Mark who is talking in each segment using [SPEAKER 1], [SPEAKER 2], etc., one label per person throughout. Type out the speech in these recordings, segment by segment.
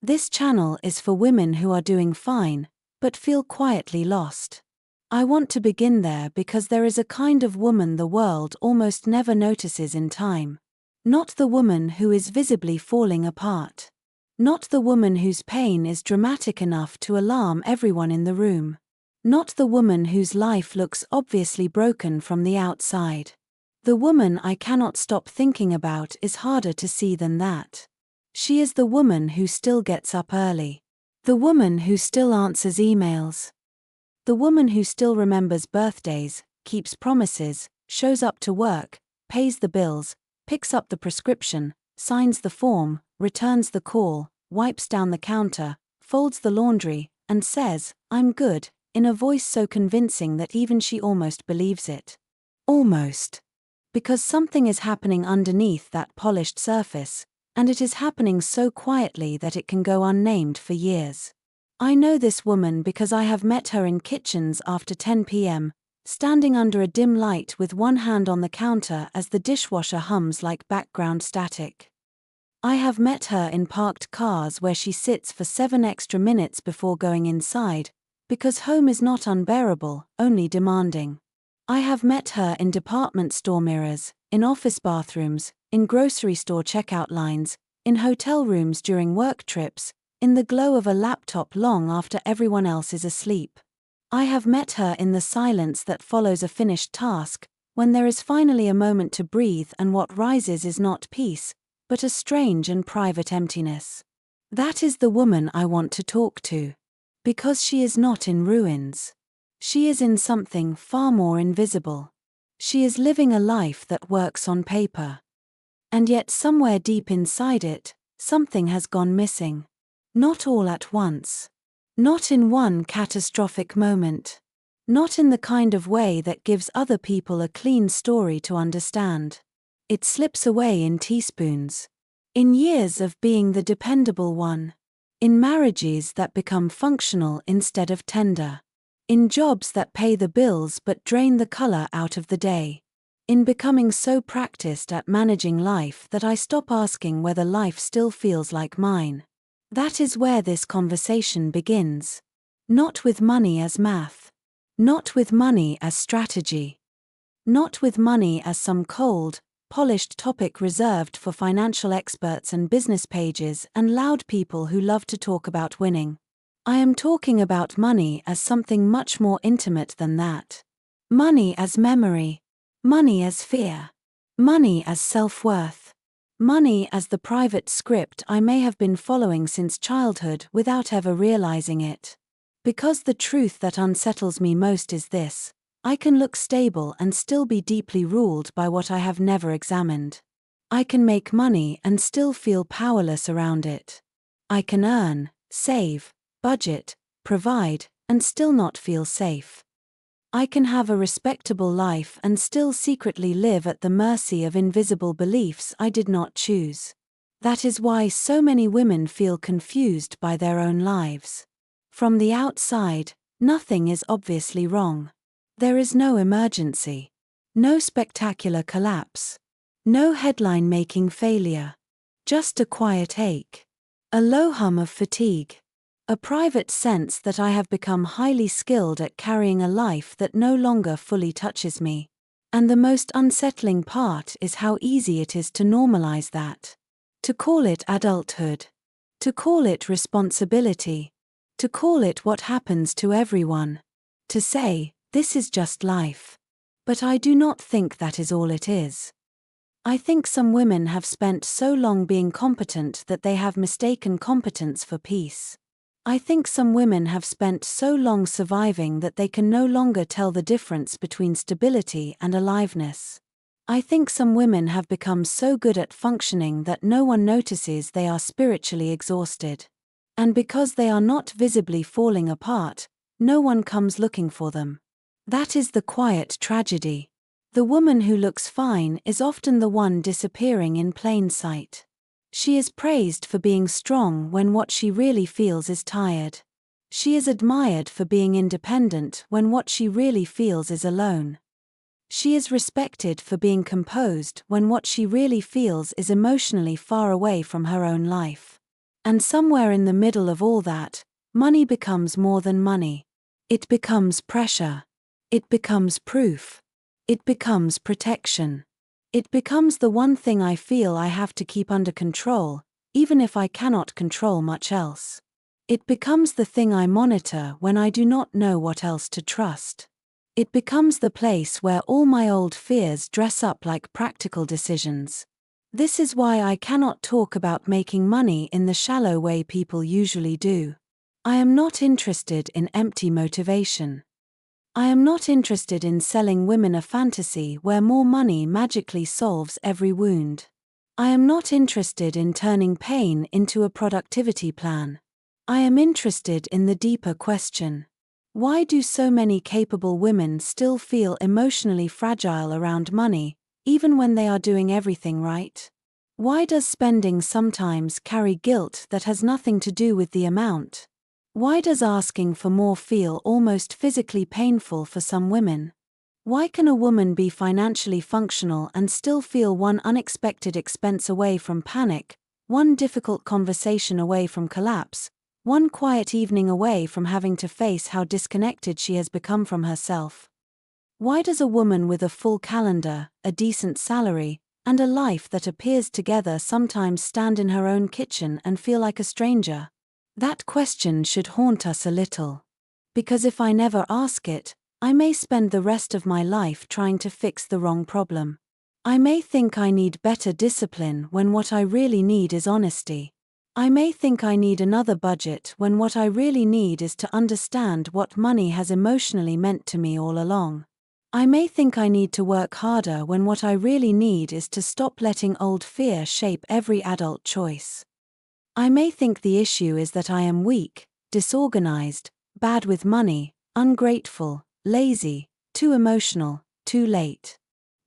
[SPEAKER 1] This channel is for women who are doing fine, but feel quietly lost. I want to begin there because there is a kind of woman the world almost never notices in time. Not the woman who is visibly falling apart. Not the woman whose pain is dramatic enough to alarm everyone in the room. Not the woman whose life looks obviously broken from the outside. The woman I cannot stop thinking about is harder to see than that. She is the woman who still gets up early. The woman who still answers emails. The woman who still remembers birthdays, keeps promises, shows up to work, pays the bills, picks up the prescription, signs the form, returns the call, wipes down the counter, folds the laundry, and says, "I'm good," in a voice so convincing that even she almost believes it. Almost. Because something is happening underneath that polished surface, and it is happening so quietly that it can go unnamed for years. I know this woman because I have met her in kitchens after 10 p.m., standing under a dim light with one hand on the counter as the dishwasher hums like background static. I have met her in parked cars where she sits for 7 extra minutes before going inside, because home is not unbearable, only demanding. I have met her in department store mirrors, in office bathrooms, in grocery store checkout lines, in hotel rooms during work trips, in the glow of a laptop long after everyone else is asleep. I have met her in the silence that follows a finished task, when there is finally a moment to breathe and what rises is not peace, but a strange and private emptiness. That is the woman I want to talk to. Because she is not in ruins. She is in something far more invisible. She is living a life that works on paper. And yet somewhere deep inside it, something has gone missing. Not all at once. Not in one catastrophic moment. Not in the kind of way that gives other people a clean story to understand. It slips away in teaspoons. In years of being the dependable one. In marriages that become functional instead of tender. In jobs that pay the bills but drain the color out of the day. In becoming so practiced at managing life that I stop asking whether life still feels like mine. That is where this conversation begins. Not with money as math. Not with money as strategy. Not with money as some cold, polished topic reserved for financial experts and business pages and loud people who love to talk about winning. I am talking about money as something much more intimate than that. Money as memory. Money as fear. Money as self-worth. Money as the private script I may have been following since childhood without ever realizing it. Because the truth that unsettles me most is this: I can look stable and still be deeply ruled by what I have never examined. I can make money and still feel powerless around it. I can earn, save, budget, provide, and still not feel safe. I can have a respectable life and still secretly live at the mercy of invisible beliefs I did not choose. That is why so many women feel confused by their own lives. From the outside, nothing is obviously wrong. There is no emergency. No spectacular collapse. No headline-making failure. Just a quiet ache. A low hum of fatigue. A private sense that I have become highly skilled at carrying a life that no longer fully touches me. And the most unsettling part is how easy it is to normalize that. To call it adulthood. To call it responsibility. To call it what happens to everyone. To say, this is just life. But I do not think that is all it is. I think some women have spent so long being competent that they have mistaken competence for peace. I think some women have spent so long surviving that they can no longer tell the difference between stability and aliveness. I think some women have become so good at functioning that no one notices they are spiritually exhausted. And because they are not visibly falling apart, no one comes looking for them. That is the quiet tragedy. The woman who looks fine is often the one disappearing in plain sight. She is praised for being strong when what she really feels is tired. She is admired for being independent when what she really feels is alone. She is respected for being composed when what she really feels is emotionally far away from her own life. And somewhere in the middle of all that, money becomes more than money. It becomes pressure. It becomes proof. It becomes protection. It becomes the one thing I feel I have to keep under control, even if I cannot control much else. It becomes the thing I monitor when I do not know what else to trust. It becomes the place where all my old fears dress up like practical decisions. This is why I cannot talk about making money in the shallow way people usually do. I am not interested in empty motivation. I am not interested in selling women a fantasy where more money magically solves every wound. I am not interested in turning pain into a productivity plan. I am interested in the deeper question. Why do so many capable women still feel emotionally fragile around money, even when they are doing everything right? Why does spending sometimes carry guilt that has nothing to do with the amount? Why does asking for more feel almost physically painful for some women? Why can a woman be financially functional and still feel one unexpected expense away from panic, one difficult conversation away from collapse, one quiet evening away from having to face how disconnected she has become from herself? Why does a woman with a full calendar, a decent salary, and a life that appears together sometimes stand in her own kitchen and feel like a stranger? That question should haunt us a little. Because if I never ask it, I may spend the rest of my life trying to fix the wrong problem. I may think I need better discipline when what I really need is honesty. I may think I need another budget when what I really need is to understand what money has emotionally meant to me all along. I may think I need to work harder when what I really need is to stop letting old fear shape every adult choice. I may think the issue is that I am weak, disorganized, bad with money, ungrateful, lazy, too emotional, too late.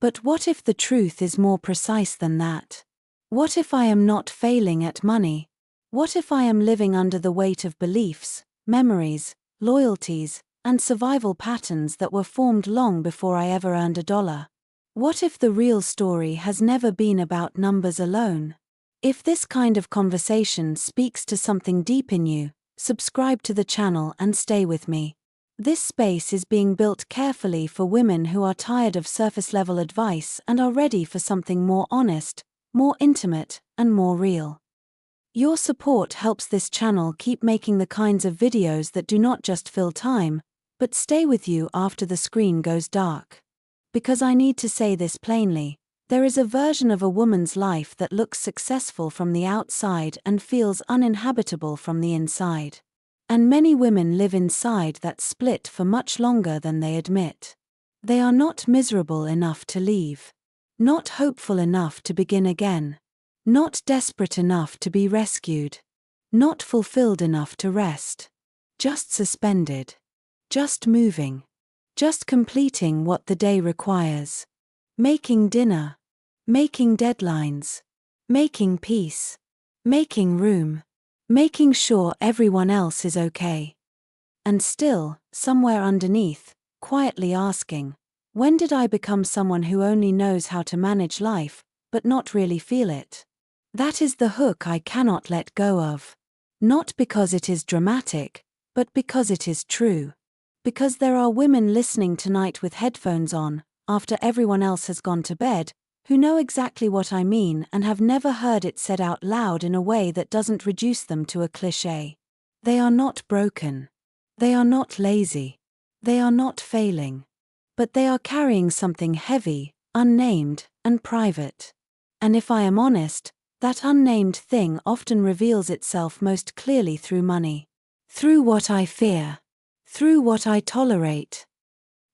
[SPEAKER 1] But what if the truth is more precise than that? What if I am not failing at money? What if I am living under the weight of beliefs, memories, loyalties, and survival patterns that were formed long before I ever earned a dollar? What if the real story has never been about numbers alone? If this kind of conversation speaks to something deep in you, subscribe to the channel and stay with me. This space is being built carefully for women who are tired of surface-level advice and are ready for something more honest, more intimate, and more real. Your support helps this channel keep making the kinds of videos that do not just fill time, but stay with you after the screen goes dark. Because I need to say this plainly, there is a version of a woman's life that looks successful from the outside and feels uninhabitable from the inside. And many women live inside that split for much longer than they admit. They are not miserable enough to leave. Not hopeful enough to begin again. Not desperate enough to be rescued. Not fulfilled enough to rest. Just suspended. Just moving. Just completing what the day requires. Making dinner. Making deadlines. Making peace. Making room. Making sure everyone else is okay. And still, somewhere underneath, quietly asking, when did I become someone who only knows how to manage life, but not really feel it? That is the hook I cannot let go of. Not because it is dramatic, but because it is true. Because there are women listening tonight with headphones on, after everyone else has gone to bed, who know exactly what I mean and have never heard it said out loud in a way that doesn't reduce them to a cliché. They are not broken. They are not lazy. They are not failing. But they are carrying something heavy, unnamed, and private. And if I am honest, that unnamed thing often reveals itself most clearly through money. Through what I fear. Through what I tolerate.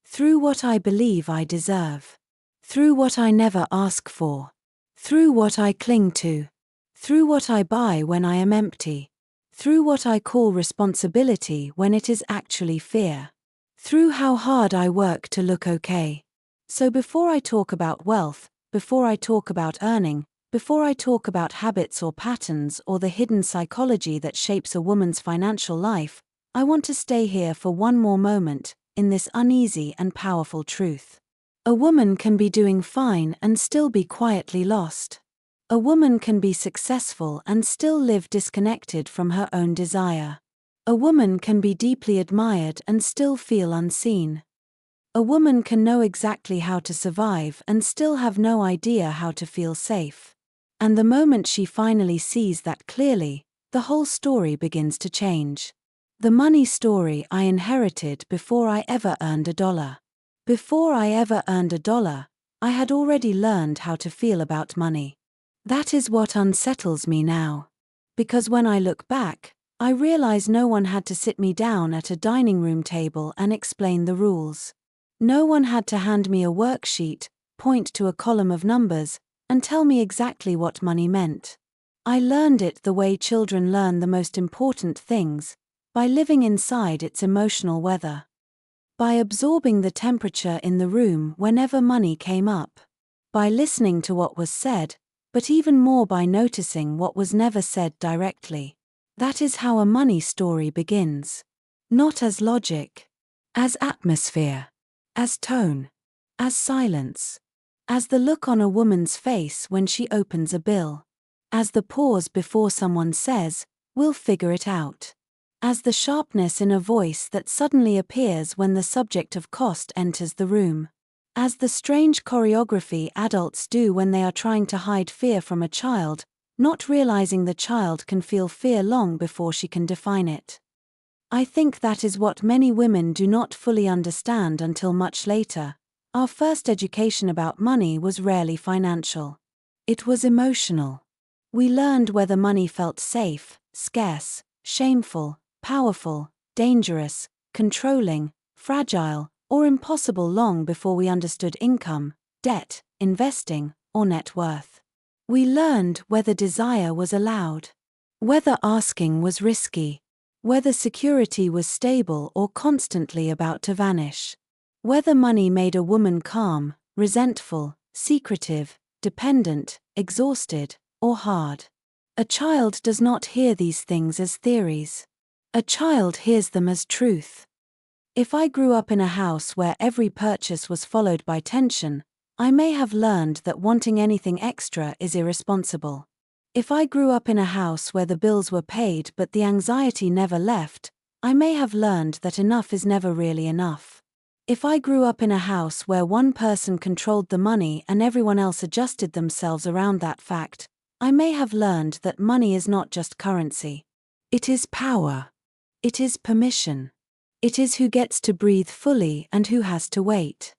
[SPEAKER 1] Through what I believe I deserve. Through what I never ask for. Through what I cling to. Through what I buy when I am empty. Through what I call responsibility when it is actually fear. Through how hard I work to look okay. So before I talk about wealth, before I talk about earning, before I talk about habits or patterns or the hidden psychology that shapes a woman's financial life, I want to stay here for one more moment, in this uneasy and powerful truth. A woman can be doing fine and still be quietly lost. A woman can be successful and still live disconnected from her own desire. A woman can be deeply admired and still feel unseen. A woman can know exactly how to survive and still have no idea how to feel safe. And the moment she finally sees that clearly, the whole story begins to change. The money story I inherited before I ever earned $1. Before I ever earned $1, I had already learned how to feel about money. That is what unsettles me now. Because when I look back, I realize no one had to sit me down at a dining room table and explain the rules. No one had to hand me a worksheet, point to a column of numbers, and tell me exactly what money meant. I learned it the way children learn the most important things, by living inside its emotional weather. By absorbing the temperature in the room whenever money came up. By listening to what was said, but even more by noticing what was never said directly. That is how a money story begins. Not as logic. As atmosphere. As tone. As silence. As the look on a woman's face when she opens a bill. As the pause before someone says, "We'll figure it out." As the sharpness in a voice that suddenly appears when the subject of cost enters the room. As the strange choreography adults do when they are trying to hide fear from a child, not realizing the child can feel fear long before she can define it. I think that is what many women do not fully understand until much later. Our first education about money was rarely financial. It was emotional. We learned whether money felt safe, scarce, shameful, powerful, dangerous, controlling, fragile, or impossible long before we understood income, debt, investing, or net worth. We learned whether desire was allowed, whether asking was risky, whether security was stable or constantly about to vanish, whether money made a woman calm, resentful, secretive, dependent, exhausted, or hard. A child does not hear these things as theories. A child hears them as truth. If I grew up in a house where every purchase was followed by tension, I may have learned that wanting anything extra is irresponsible. If I grew up in a house where the bills were paid but the anxiety never left, I may have learned that enough is never really enough. If I grew up in a house where one person controlled the money and everyone else adjusted themselves around that fact, I may have learned that money is not just currency. It is power. It is permission. It is who gets to breathe fully and who has to wait.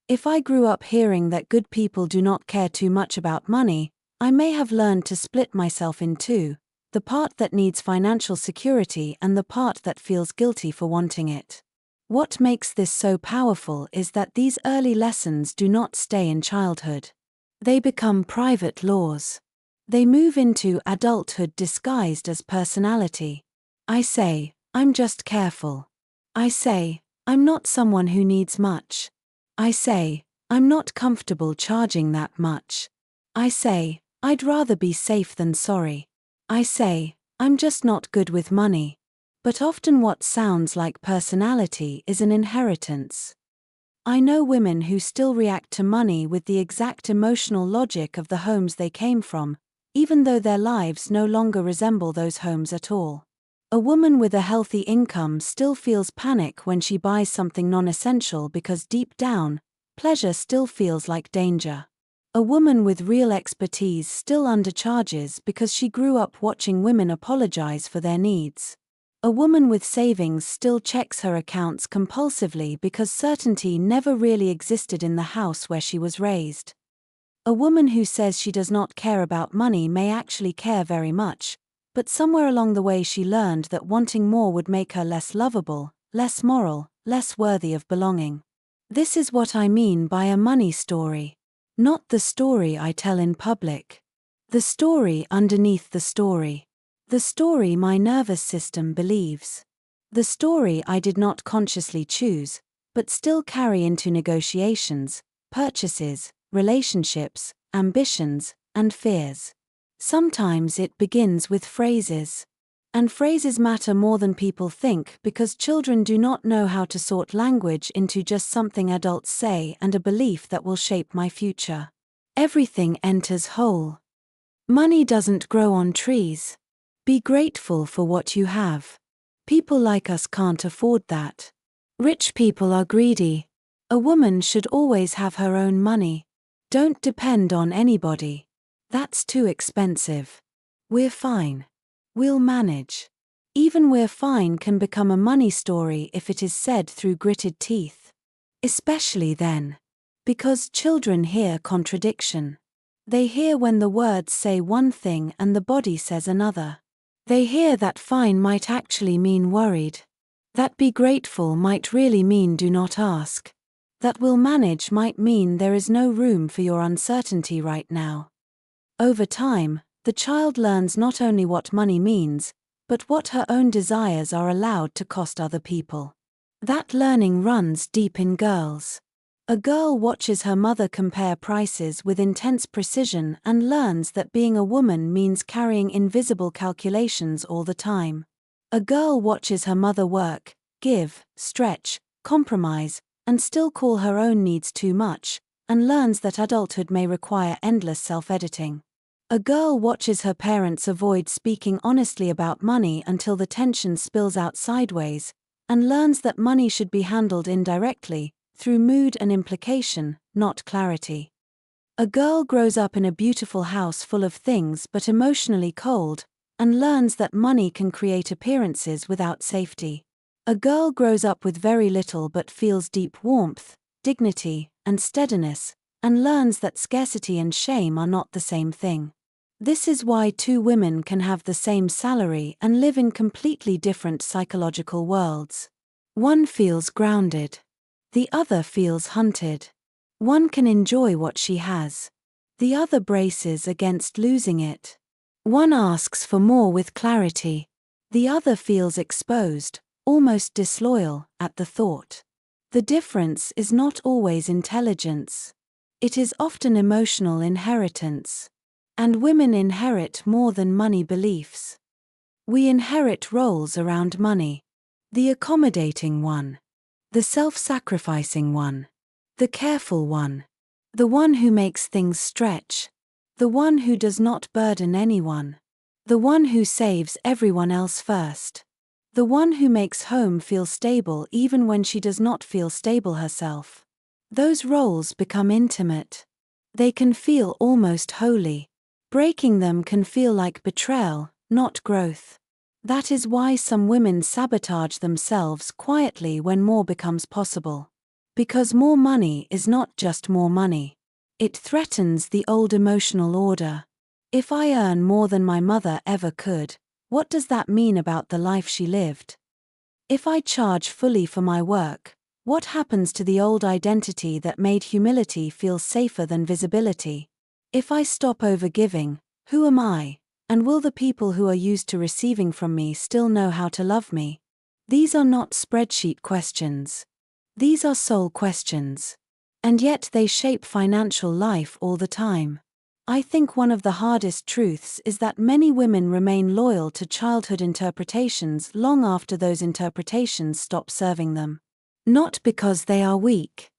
[SPEAKER 1] If I grew up hearing that good people do not care too much about money, I may have learned to split myself in two, the part that needs financial security and the part that feels guilty for wanting it. What makes this so powerful is that these early lessons do not stay in childhood. They become private laws. They move into adulthood disguised as personality. I say, "I'm just careful." I say, "I'm not someone who needs much." I say, "I'm not comfortable charging that much." I say, "I'd rather be safe than sorry." I say, "I'm just not good with money." But often what sounds like personality is an inheritance. I know women who still react to money with the exact emotional logic of the homes they came from, even though their lives no longer resemble those homes at all. A woman with a healthy income still feels panic when she buys something non-essential because deep down, pleasure still feels like danger. A woman with real expertise still undercharges because she grew up watching women apologize for their needs. A woman with savings still checks her accounts compulsively because certainty never really existed in the house where she was raised. A woman who says she does not care about money may actually care very much, but somewhere along the way she learned that wanting more would make her less lovable, less moral, less worthy of belonging. This is what I mean by a money story. Not the story I tell in public. The story underneath the story. The story my nervous system believes. The story I did not consciously choose, but still carry into negotiations, purchases, relationships, ambitions, and fears. Sometimes it begins with phrases. And phrases matter more than people think because children do not know how to sort language into just something adults say and a belief that will shape my future. Everything enters whole. Money doesn't grow on trees. Be grateful for what you have. People like us can't afford that. Rich people are greedy. A woman should always have her own money. Don't depend on anybody. That's too expensive. We're fine. We'll manage. Even we're fine can become a money story if it is said through gritted teeth. Especially then. Because children hear contradiction. They hear when the words say one thing and the body says another. They hear that fine might actually mean worried. That be grateful might really mean do not ask. That will manage might mean there is no room for your uncertainty right now. Over time, the child learns not only what money means, but what her own desires are allowed to cost other people. That learning runs deep in girls. A girl watches her mother compare prices with intense precision and learns that being a woman means carrying invisible calculations all the time. A girl watches her mother work, give, stretch, compromise, and still call her own needs too much, and learns that adulthood may require endless self-editing. A girl watches her parents avoid speaking honestly about money until the tension spills out sideways, and learns that money should be handled indirectly, through mood and implication, not clarity. A girl grows up in a beautiful house full of things but emotionally cold, and learns that money can create appearances without safety. A girl grows up with very little but feels deep warmth, dignity, and steadiness, and learns that scarcity and shame are not the same thing. This is why two women can have the same salary and live in completely different psychological worlds. One feels grounded. The other feels hunted. One can enjoy what she has. The other braces against losing it. One asks for more with clarity. The other feels exposed, almost disloyal, at the thought. The difference is not always intelligence. It is often emotional inheritance. And women inherit more than money beliefs. We inherit roles around money. The accommodating one. The self-sacrificing one. The careful one. The one who makes things stretch. The one who does not burden anyone. The one who saves everyone else first. The one who makes home feel stable even when she does not feel stable herself. Those roles become intimate. They can feel almost holy. Breaking them can feel like betrayal, not growth. That is why some women sabotage themselves quietly when more becomes possible. Because more money is not just more money. It threatens the old emotional order. If I earn more than my mother ever could, what does that mean about the life she lived? If I charge fully for my work, what happens to the old identity that made humility feel safer than visibility? If I stop overgiving, who am I? And will the people who are used to receiving from me still know how to love me? These are not spreadsheet questions. These are soul questions. And yet they shape financial life all the time. I think one of the hardest truths is that many women remain loyal to childhood interpretations long after those interpretations stop serving them. Not because they are weak.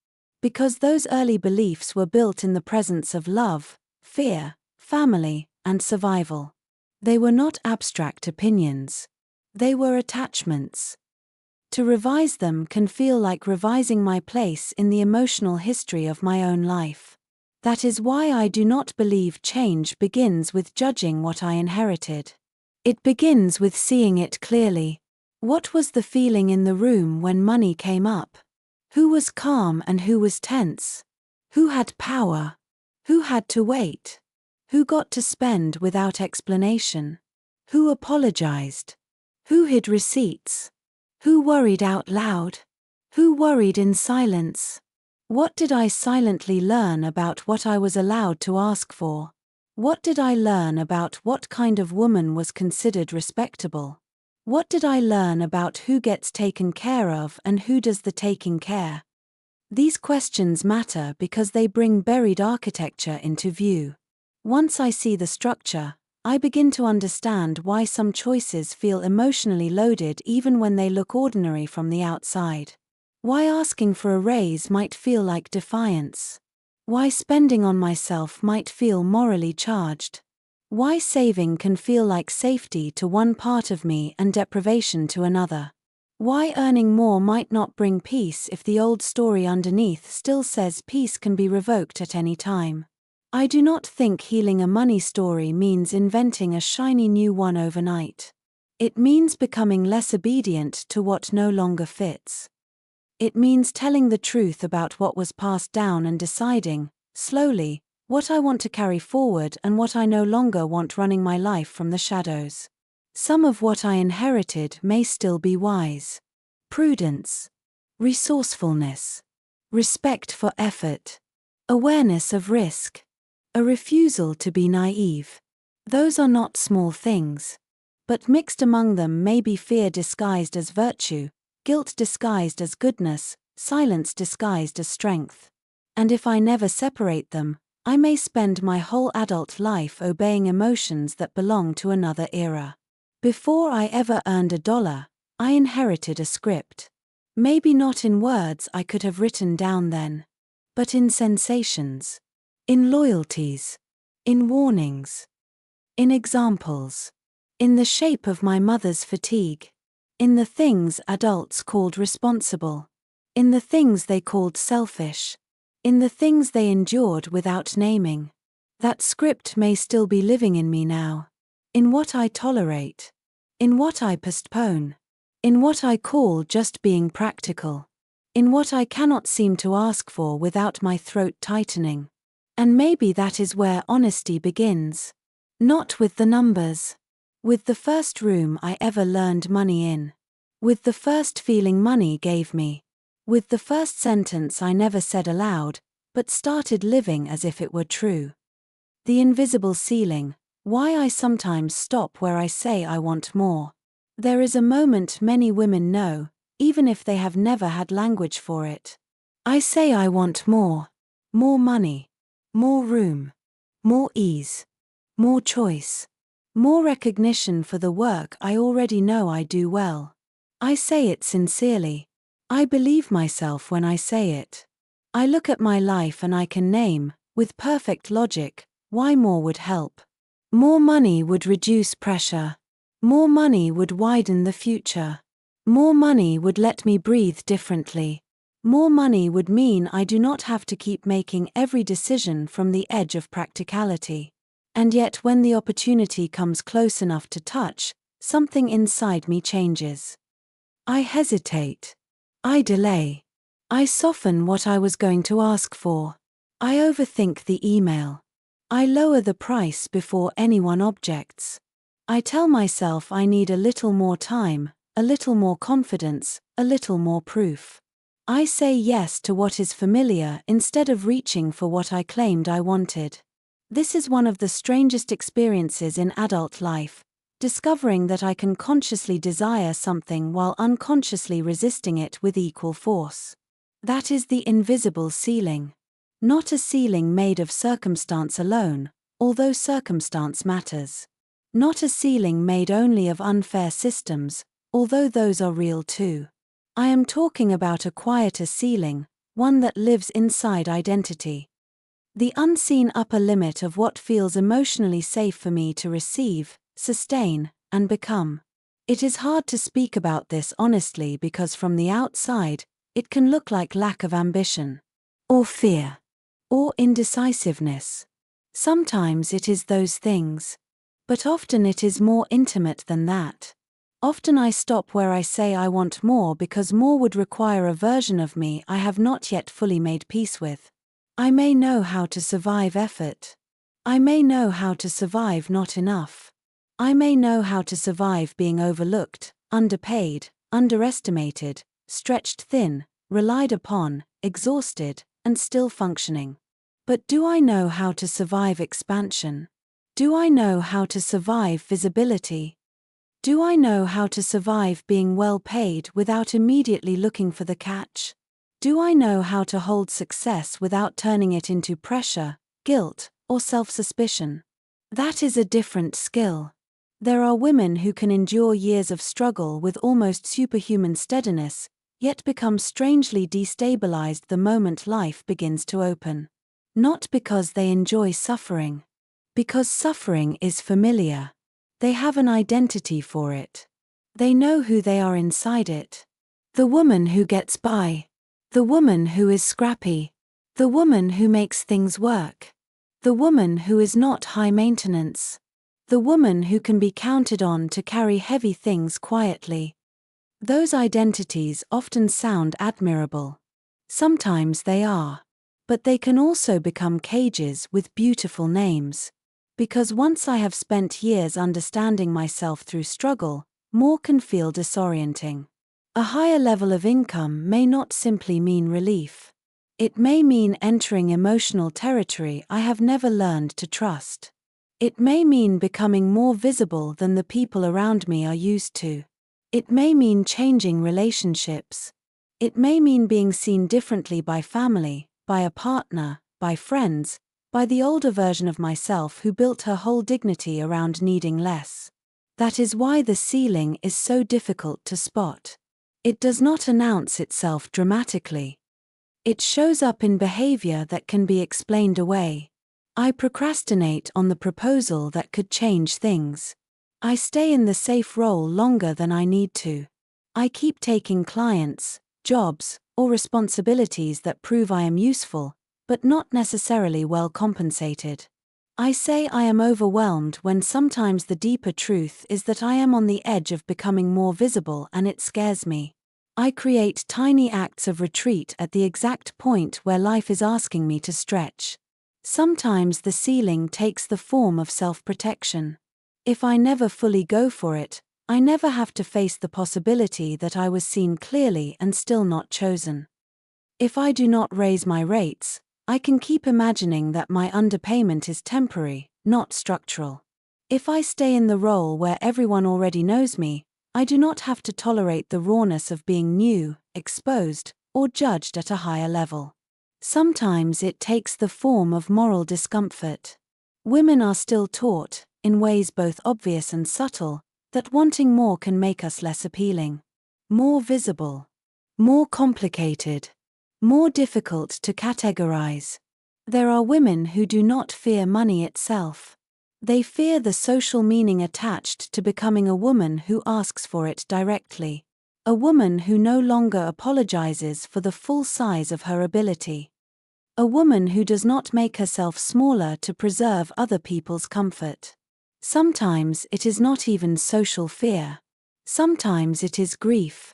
[SPEAKER 1] Because those early beliefs were built in the presence of love, fear, family, and survival. They were not abstract opinions. They were attachments. To revise them can feel like revising my place in the emotional history of my own life. That is why I do not believe change begins with judging what I inherited. It begins with seeing it clearly. What was the feeling in the room when money came up? Who was calm and who was tense? Who had power? Who had to wait? Who got to spend without explanation? Who apologized? Who hid receipts? Who worried out loud? Who worried in silence? What did I silently learn about what I was allowed to ask for? What did I learn about what kind of woman was considered respectable? What did I learn about who gets taken care of and who does the taking care? These questions matter because they bring buried architecture into view. Once I see the structure, I begin to understand why some choices feel emotionally loaded even when they look ordinary from the outside. Why asking for a raise might feel like defiance. Why spending on myself might feel morally charged. Why saving can feel like safety to one part of me and deprivation to another. Why earning more might not bring peace if the old story underneath still says peace can be revoked at any time. I do not think healing a money story means inventing a shiny new one overnight. It means becoming less obedient to what no longer fits. It means telling the truth about what was passed down and deciding, slowly, what I want to carry forward and what I no longer want running my life from the shadows. Some of what I inherited may still be wise. Prudence, resourcefulness, respect for effort, awareness of risk, a refusal to be naive. Those are not small things. But mixed among them may be fear disguised as virtue, guilt disguised as goodness, silence disguised as strength. And if I never separate them, I may spend my whole adult life obeying emotions that belong to another era. Before I ever earned $1, I inherited a script. Maybe not in words I could have written down then, but in sensations, in loyalties, in warnings, in examples, in the shape of my mother's fatigue, in the things adults called responsible, in the things they called selfish, in the things they endured without naming. That script may still be living in me now. In what I tolerate, in what I postpone, in what I call just being practical, in what I cannot seem to ask for without my throat tightening. And maybe that is where honesty begins. Not with the numbers. With the first room I ever learned money in. With the first feeling money gave me. With the first sentence I never said aloud, but started living as if it were true. The invisible ceiling, why I sometimes stop where I say I want more. There is a moment many women know, even if they have never had language for it. I say I want more. More money. More room. More ease. More choice. More recognition for the work I already know I do well. I say it sincerely. I believe myself when I say it. I look at my life and I can name, with perfect logic, why more would help. More money would reduce pressure. More money would widen the future. More money would let me breathe differently. More money would mean I do not have to keep making every decision from the edge of practicality. And yet when the opportunity comes close enough to touch, something inside me changes. I hesitate. I delay. I soften what I was going to ask for. I overthink the email. I lower the price before anyone objects. I tell myself I need a little more time, a little more confidence, a little more proof. I say yes to what is familiar instead of reaching for what I claimed I wanted. This is one of the strangest experiences in adult life, discovering that I can consciously desire something while unconsciously resisting it with equal force. That is the invisible ceiling. Not a ceiling made of circumstance alone, although circumstance matters. Not a ceiling made only of unfair systems, although those are real too. I am talking about a quieter ceiling, one that lives inside identity. The unseen upper limit of what feels emotionally safe for me to receive, sustain, and become. It is hard to speak about this honestly because from the outside, it can look like lack of ambition, or fear, or indecisiveness. Sometimes it is those things. But often it is more intimate than that. Often I stop where I say I want more because more would require a version of me I have not yet fully made peace with. I may know how to survive effort. I may know how to survive not enough. I may know how to survive being overlooked, underpaid, underestimated, stretched thin, relied upon, exhausted, and still functioning. But do I know how to survive expansion? Do I know how to survive visibility? Do I know how to survive being well paid without immediately looking for the catch? Do I know how to hold success without turning it into pressure, guilt, or self-suspicion? That is a different skill. There are women who can endure years of struggle with almost superhuman steadiness, yet become strangely destabilized the moment life begins to open. Not because they enjoy suffering. Because suffering is familiar. They have an identity for it. They know who they are inside it. The woman who gets by. The woman who is scrappy. The woman who makes things work. The woman who is not high maintenance. The woman who can be counted on to carry heavy things quietly. Those identities often sound admirable. Sometimes they are. But they can also become cages with beautiful names. Because once I have spent years understanding myself through struggle, more can feel disorienting. A higher level of income may not simply mean relief. It may mean entering emotional territory I have never learned to trust. It may mean becoming more visible than the people around me are used to. It may mean changing relationships. It may mean being seen differently by family, by a partner, by friends, by the older version of myself who built her whole dignity around needing less. That is why the ceiling is so difficult to spot. It does not announce itself dramatically. It shows up in behavior that can be explained away. I procrastinate on the proposal that could change things. I stay in the safe role longer than I need to. I keep taking clients, jobs, or responsibilities that prove I am useful, but not necessarily well compensated. I say I am overwhelmed when sometimes the deeper truth is that I am on the edge of becoming more visible and it scares me. I create tiny acts of retreat at the exact point where life is asking me to stretch. Sometimes the ceiling takes the form of self-protection. If I never fully go for it, I never have to face the possibility that I was seen clearly and still not chosen. If I do not raise my rates, I can keep imagining that my underpayment is temporary, not structural. If I stay in the role where everyone already knows me, I do not have to tolerate the rawness of being new, exposed, or judged at a higher level. Sometimes it takes the form of moral discomfort. Women are still taught, in ways both obvious and subtle, that wanting more can make us less appealing, more visible, more complicated, more difficult to categorize. There are women who do not fear money itself. They fear the social meaning attached to becoming a woman who asks for it directly. A woman who no longer apologizes for the full size of her ability. A woman who does not make herself smaller to preserve other people's comfort. Sometimes it is not even social fear. Sometimes it is grief.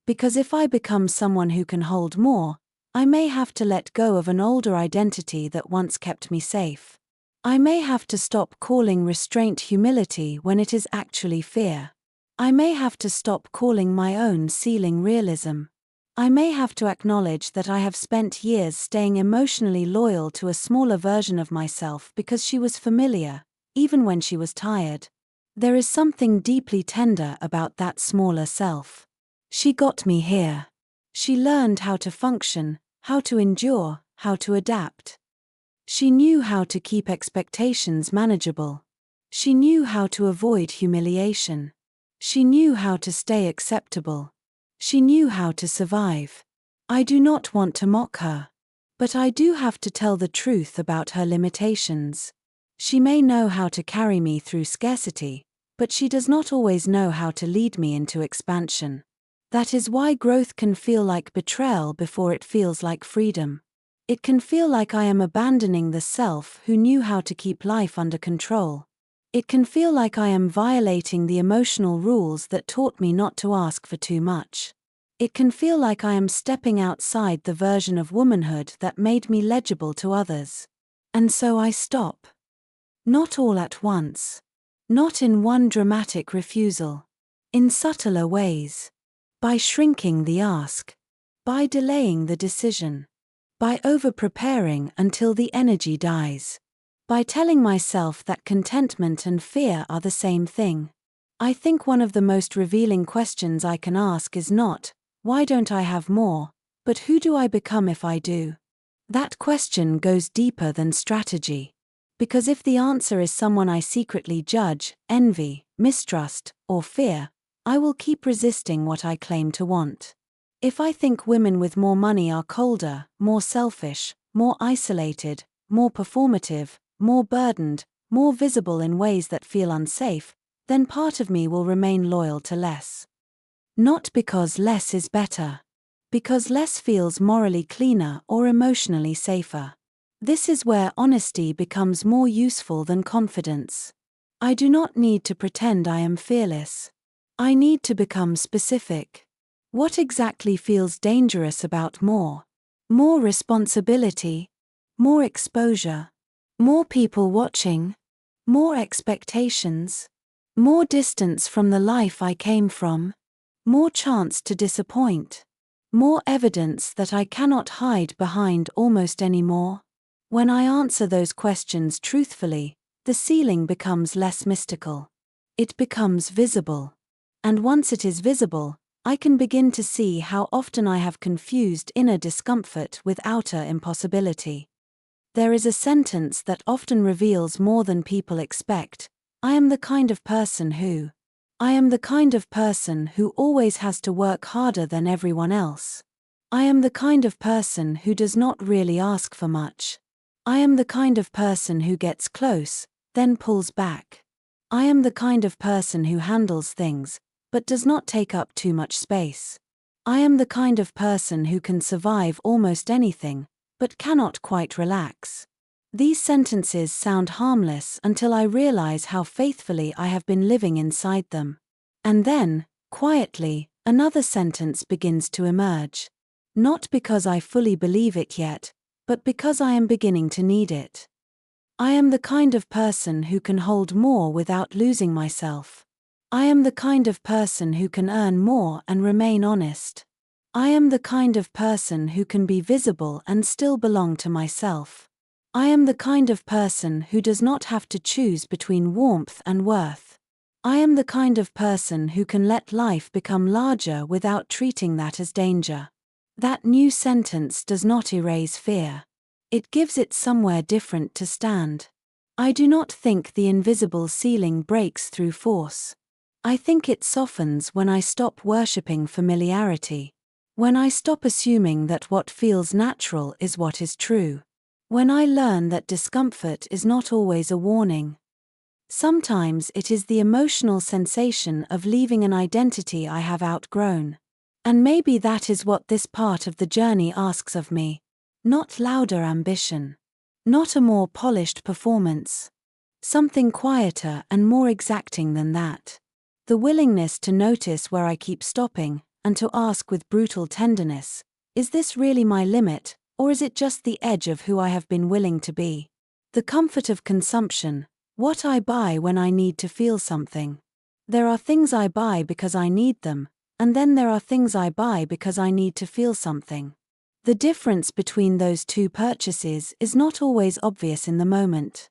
[SPEAKER 1] Because if I become someone who can hold more, I may have to let go of an older identity that once kept me safe. I may have to stop calling restraint humility when it is actually fear. I may have to stop calling my own ceiling realism. I may have to acknowledge that I have spent years staying emotionally loyal to a smaller version of myself because she was familiar, even when she was tired. There is something deeply tender about that smaller self. She got me here. She learned how to function, how to endure, how to adapt. She knew how to keep expectations manageable. She knew how to avoid humiliation. She knew how to stay acceptable. She knew how to survive. I do not want to mock her. But I do have to tell the truth about her limitations. She may know how to carry me through scarcity, but she does not always know how to lead me into expansion. That is why growth can feel like betrayal before it feels like freedom. It can feel like I am abandoning the self who knew how to keep life under control. It can feel like I am violating the emotional rules that taught me not to ask for too much. It can feel like I am stepping outside the version of womanhood that made me legible to others. And so I stop. Not all at once. Not in one dramatic refusal. In subtler ways. By shrinking the ask. By delaying the decision. By over-preparing until the energy dies. By telling myself that contentment and fear are the same thing. I think one of the most revealing questions I can ask is not, why don't I have more, but who do I become if I do? That question goes deeper than strategy. Because if the answer is someone I secretly judge, envy, mistrust, or fear, I will keep resisting what I claim to want. If I think women with more money are colder, more selfish, more isolated, more performative, more burdened, more visible in ways that feel unsafe, then part of me will remain loyal to less. Not because less is better. Because less feels morally cleaner or emotionally safer. This is where honesty becomes more useful than confidence. I do not need to pretend I am fearless. I need to become specific. What exactly feels dangerous about more? More responsibility? More exposure? More people watching? More expectations? More distance from the life I came from? More chance to disappoint? More evidence that I cannot hide behind almost anymore? When I answer those questions truthfully, the ceiling becomes less mystical. It becomes visible. And once it is visible, I can begin to see how often I have confused inner discomfort with outer impossibility. There is a sentence that often reveals more than people expect. I am the kind of person who. I am the kind of person who always has to work harder than everyone else. I am the kind of person who does not really ask for much. I am the kind of person who gets close, then pulls back. I am the kind of person who handles things, but does not take up too much space. I am the kind of person who can survive almost anything, but cannot quite relax. These sentences sound harmless until I realize how faithfully I have been living inside them. And then, quietly, another sentence begins to emerge. Not because I fully believe it yet, but because I am beginning to need it. I am the kind of person who can hold more without losing myself. I am the kind of person who can earn more and remain honest. I am the kind of person who can be visible and still belong to myself. I am the kind of person who does not have to choose between warmth and worth. I am the kind of person who can let life become larger without treating that as danger. That new sentence does not erase fear. It gives it somewhere different to stand. I do not think the invisible ceiling breaks through force. I think it softens when I stop worshipping familiarity. When I stop assuming that what feels natural is what is true. When I learn that discomfort is not always a warning. Sometimes it is the emotional sensation of leaving an identity I have outgrown. And maybe that is what this part of the journey asks of me. Not louder ambition. Not a more polished performance. Something quieter and more exacting than that. The willingness to notice where I keep stopping, and to ask with brutal tenderness, is this really my limit, or is it just the edge of who I have been willing to be? The comfort of consumption, what I buy when I need to feel something. There are things I buy because I need them, and then there are things I buy because I need to feel something. The difference between those two purchases is not always obvious in the moment.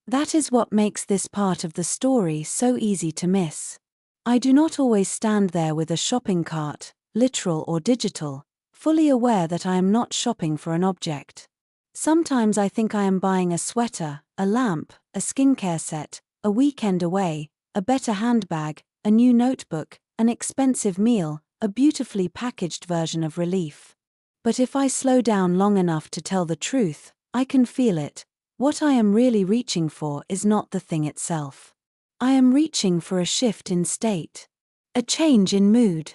[SPEAKER 1] That is what makes this part of the story so easy to miss. I do not always stand there with a shopping cart, literal or digital, fully aware that I am not shopping for an object. Sometimes I think I am buying a sweater, a lamp, a skincare set, a weekend away, a better handbag, a new notebook, an expensive meal, a beautifully packaged version of relief. But if I slow down long enough to tell the truth, I can feel it. What I am really reaching for is not the thing itself. I am reaching for a shift in state. A change in mood.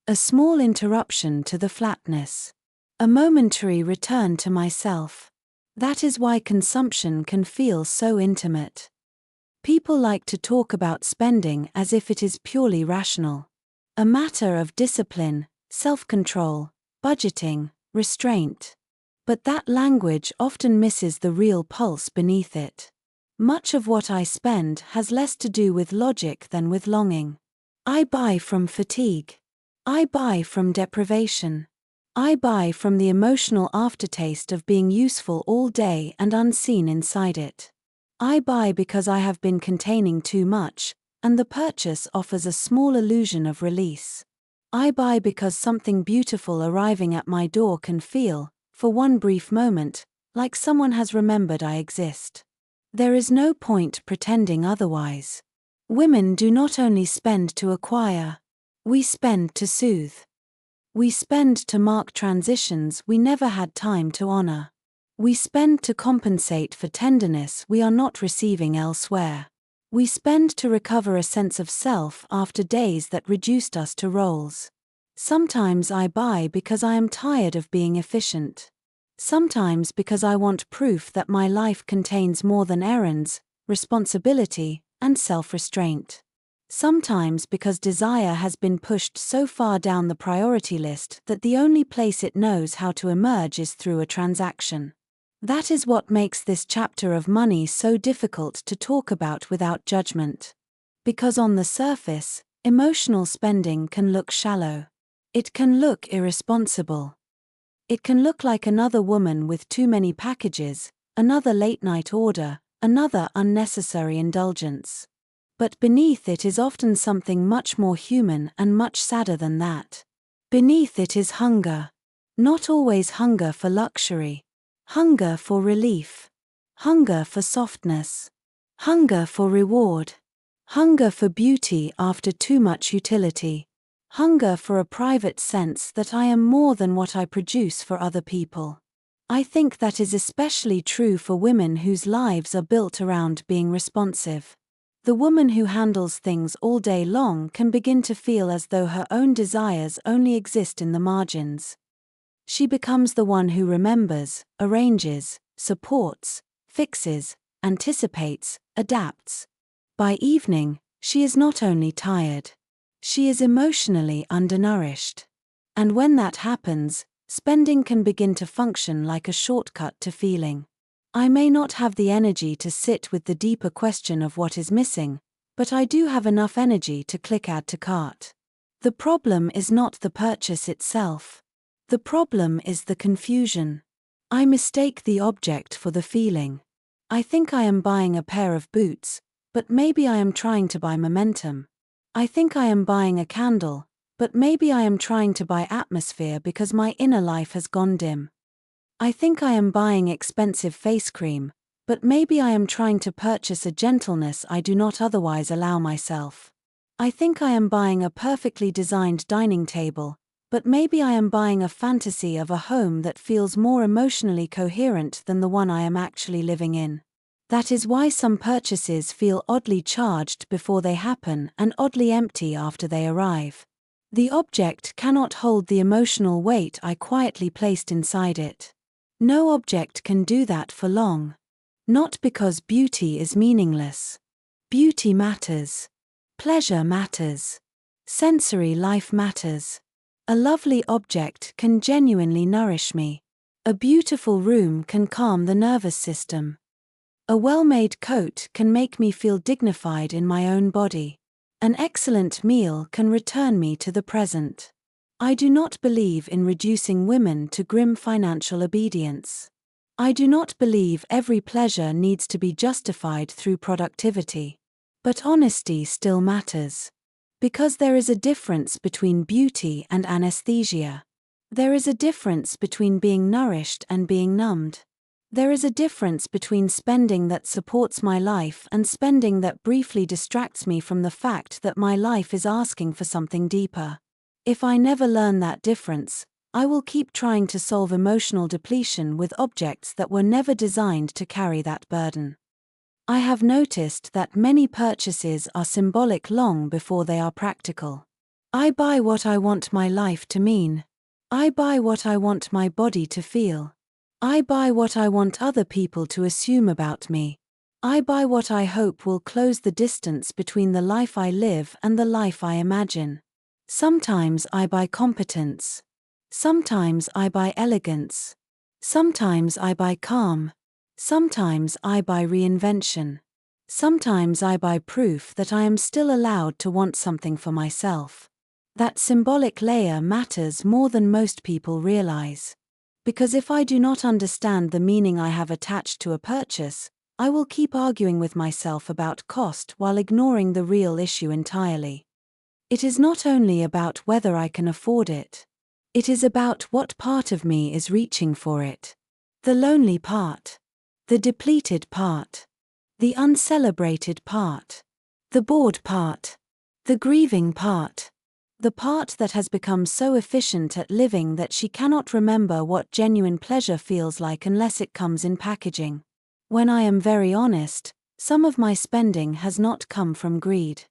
[SPEAKER 1] A small interruption to the flatness. A momentary return to myself. That is why consumption can feel so intimate. People like to talk about spending as if it is purely rational. A matter of discipline, self-control, budgeting, restraint. But that language often misses the real pulse beneath it. Much of what I spend has less to do with logic than with longing. I buy from fatigue. I buy from deprivation. I buy from the emotional aftertaste of being useful all day and unseen inside it. I buy because I have been containing too much, and the purchase offers a small illusion of release. I buy because something beautiful arriving at my door can feel, for one brief moment, like someone has remembered I exist. There is no point pretending otherwise. Women do not only spend to acquire. We spend to soothe. We spend to mark transitions we never had time to honor. We spend to compensate for tenderness we are not receiving elsewhere. We spend to recover a sense of self after days that reduced us to roles. Sometimes I buy because I am tired of being efficient. Sometimes because I want proof that my life contains more than errands, responsibility, and self-restraint. Sometimes because desire has been pushed so far down the priority list that the only place it knows how to emerge is through a transaction. That is what makes this chapter of money so difficult to talk about without judgment. Because on the surface, emotional spending can look shallow. It can look irresponsible. It can look like another woman with too many packages, another late-night order, another unnecessary indulgence. But beneath it is often something much more human and much sadder than that. Beneath it is hunger. Not always hunger for luxury. Hunger for relief. Hunger for softness. Hunger for reward. Hunger for beauty after too much utility. Hunger for a private sense that I am more than what I produce for other people. I think that is especially true for women whose lives are built around being responsive. The woman who handles things all day long can begin to feel as though her own desires only exist in the margins. She becomes the one who remembers, arranges, supports, fixes, anticipates, adapts. By evening, she is not only tired. She is emotionally undernourished. And when that happens, spending can begin to function like a shortcut to feeling. I may not have the energy to sit with the deeper question of what is missing, but I do have enough energy to click add to cart. The problem is not the purchase itself. The problem is the confusion. I mistake the object for the feeling. I think I am buying a pair of boots, but maybe I am trying to buy momentum. I think I am buying a candle, but maybe I am trying to buy atmosphere because my inner life has gone dim. I think I am buying expensive face cream, but maybe I am trying to purchase a gentleness I do not otherwise allow myself. I think I am buying a perfectly designed dining table, but maybe I am buying a fantasy of a home that feels more emotionally coherent than the one I am actually living in. That is why some purchases feel oddly charged before they happen and oddly empty after they arrive. The object cannot hold the emotional weight I quietly placed inside it. No object can do that for long. Not because beauty is meaningless. Beauty matters. Pleasure matters. Sensory life matters. A lovely object can genuinely nourish me. A beautiful room can calm the nervous system. A well-made coat can make me feel dignified in my own body. An excellent meal can return me to the present. I do not believe in reducing women to grim financial obedience. I do not believe every pleasure needs to be justified through productivity. But honesty still matters. Because there is a difference between beauty and anesthesia. There is a difference between being nourished and being numbed. There is a difference between spending that supports my life and spending that briefly distracts me from the fact that my life is asking for something deeper. If I never learn that difference, I will keep trying to solve emotional depletion with objects that were never designed to carry that burden. I have noticed that many purchases are symbolic long before they are practical. I buy what I want my life to mean. I buy what I want my body to feel. I buy what I want other people to assume about me. I buy what I hope will close the distance between the life I live and the life I imagine. Sometimes I buy competence. Sometimes I buy elegance. Sometimes I buy calm. Sometimes I buy reinvention. Sometimes I buy proof that I am still allowed to want something for myself. That symbolic layer matters more than most people realize. Because if I do not understand the meaning I have attached to a purchase, I will keep arguing with myself about cost while ignoring the real issue entirely. It is not only about whether I can afford it. It is about what part of me is reaching for it. The lonely part. The depleted part. The uncelebrated part. The bored part. The grieving part. The part that has become so efficient at living that she cannot remember what genuine pleasure feels like unless it comes in packaging. When I am very honest, some of my spending has not come from greed.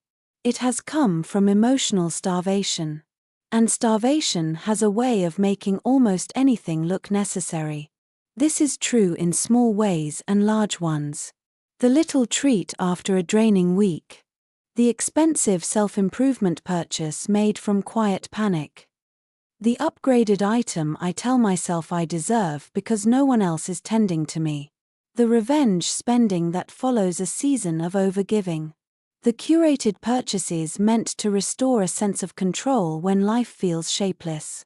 [SPEAKER 1] It has come from emotional starvation. And starvation has a way of making almost anything look necessary. This is true in small ways and large ones. The little treat after a draining week. The expensive self-improvement purchase made from quiet panic. The upgraded item I tell myself I deserve because no one else is tending to me. The revenge spending that follows a season of overgiving. The curated purchases meant to restore a sense of control when life feels shapeless.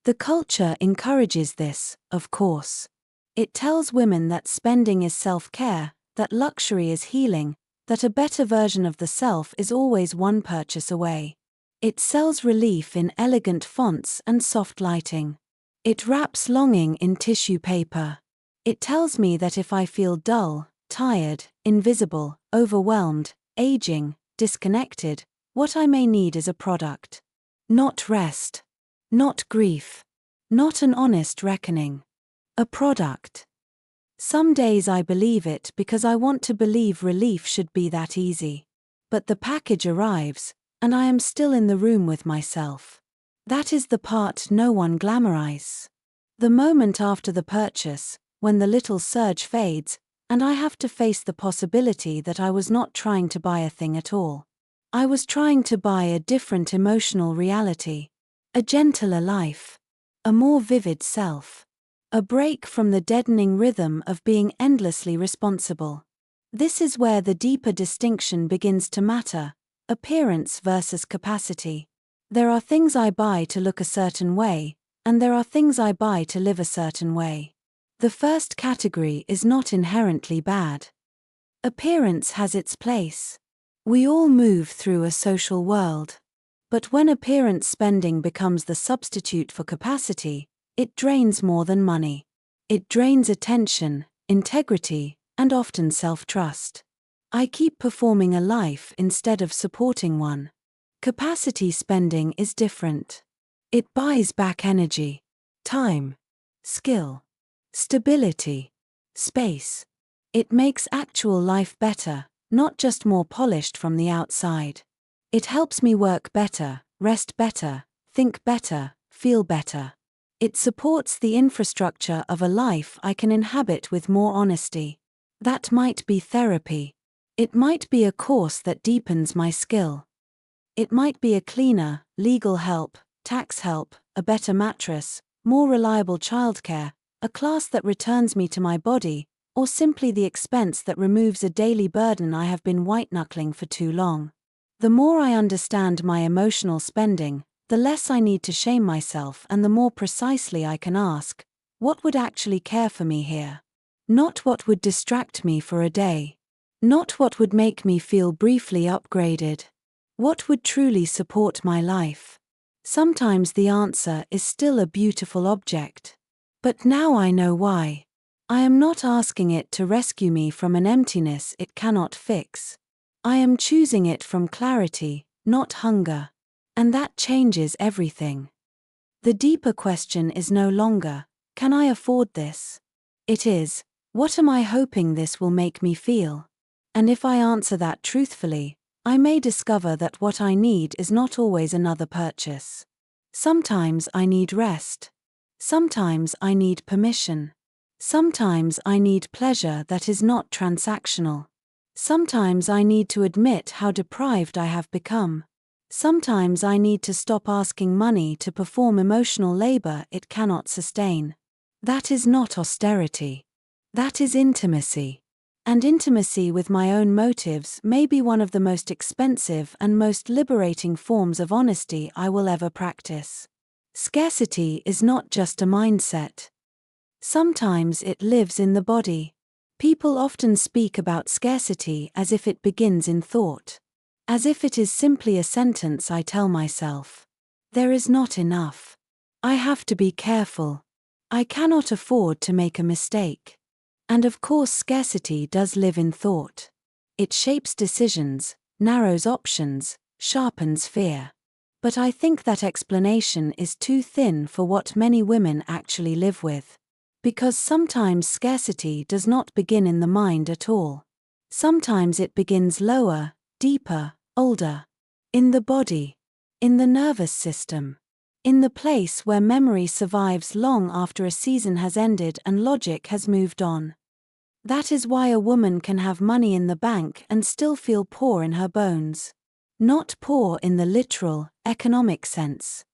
[SPEAKER 1] The culture encourages this, of course. It tells women that spending is self-care, that luxury is healing, that a better version of the self is always one purchase away. It sells relief in elegant fonts and soft lighting. It wraps longing in tissue paper. It tells me that if I feel dull, tired, invisible, overwhelmed, aging, disconnected, what I may need is a product. Not rest. Not grief. Not an honest reckoning. A product. Some days I believe it because I want to believe relief should be that easy. But the package arrives, and I am still in the room with myself. That is the part no one glamorizes. The moment after the purchase, when the little surge fades, and I have to face the possibility that I was not trying to buy a thing at all. I was trying to buy a different emotional reality. A gentler life. A more vivid self. A break from the deadening rhythm of being endlessly responsible. This is where the deeper distinction begins to matter, appearance versus capacity. There are things I buy to look a certain way, and there are things I buy to live a certain way. The first category is not inherently bad. Appearance has its place. We all move through a social world. But when appearance spending becomes the substitute for capacity, it drains more than money. It drains attention, integrity, and often self-trust. I keep performing a life instead of supporting one. Capacity spending is different. It buys back energy, time, skill, stability, space. It makes actual life better, not just more polished from the outside. It helps me work better, rest better, think better, feel better. It supports the infrastructure of a life I can inhabit with more honesty. That might be therapy. It might be a course that deepens my skill. It might be a cleaner, legal help, tax help, a better mattress, more reliable childcare, a class that returns me to my body, or simply the expense that removes a daily burden I have been white-knuckling for too long. The more I understand my emotional spending, the less I need to shame myself and the more precisely I can ask, what would actually care for me here? Not what would distract me for a day. Not what would make me feel briefly upgraded. What would truly support my life? Sometimes the answer is still a beautiful object. But now I know why. I am not asking it to rescue me from an emptiness it cannot fix. I am choosing it from clarity, not hunger. And that changes everything. The deeper question is no longer, can I afford this? It is, what am I hoping this will make me feel? And if I answer that truthfully, I may discover that what I need is not always another purchase. Sometimes I need rest. Sometimes I need permission. Sometimes I need pleasure that is not transactional. Sometimes I need to admit how deprived I have become. Sometimes I need to stop asking money to perform emotional labor it cannot sustain. That is not austerity. That is intimacy. And intimacy with my own motives may be one of the most expensive and most liberating forms of honesty I will ever practice. Scarcity is not just a mindset. Sometimes it lives in the body. People often speak about scarcity as if it begins in thought. As if it is simply a sentence I tell myself. There is not enough. I have to be careful. I cannot afford to make a mistake. And of course scarcity does live in thought. It shapes decisions, narrows options, sharpens fear. But I think that explanation is too thin for what many women actually live with. Because sometimes scarcity does not begin in the mind at all. Sometimes it begins lower, deeper, older. In the body. In the nervous system. In the place where memory survives long after a season has ended and logic has moved on. That is why a woman can have money in the bank and still feel poor in her bones. Not poor in the literal, economic sense.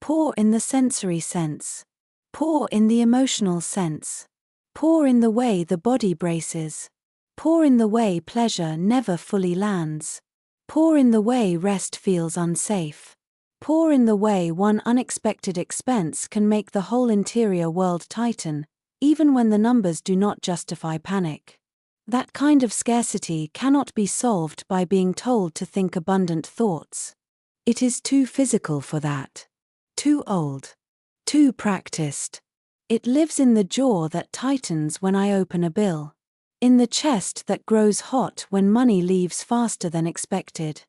[SPEAKER 1] Poor in the sensory sense. Poor in the emotional sense. Poor in the way the body braces. Poor in the way pleasure never fully lands. Poor in the way rest feels unsafe. Poor in the way one unexpected expense can make the whole interior world tighten, even when the numbers do not justify panic. That kind of scarcity cannot be solved by being told to think abundant thoughts. It is too physical for that. Too old. Too practiced. It lives in the jaw that tightens when I open a bill. In the chest that grows hot when money leaves faster than expected.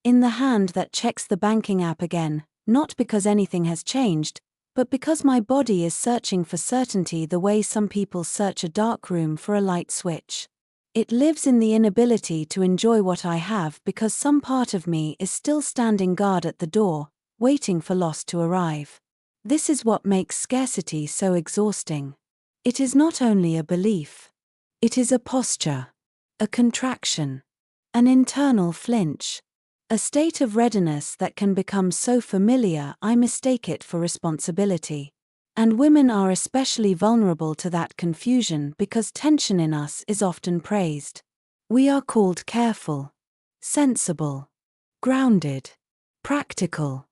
[SPEAKER 1] In the hand that checks the banking app again, not because anything has changed, but because my body is searching for certainty the way some people search a dark room for a light switch. It lives in the inability to enjoy what I have because some part of me is still standing guard at the door, waiting for loss to arrive. This is what makes scarcity so exhausting. It is not only a belief. It is a posture. A contraction. An internal flinch. A state of readiness that can become so familiar I mistake it for responsibility. And women are especially vulnerable to that confusion because tension in us is often praised. We are called careful, sensible, grounded, practical.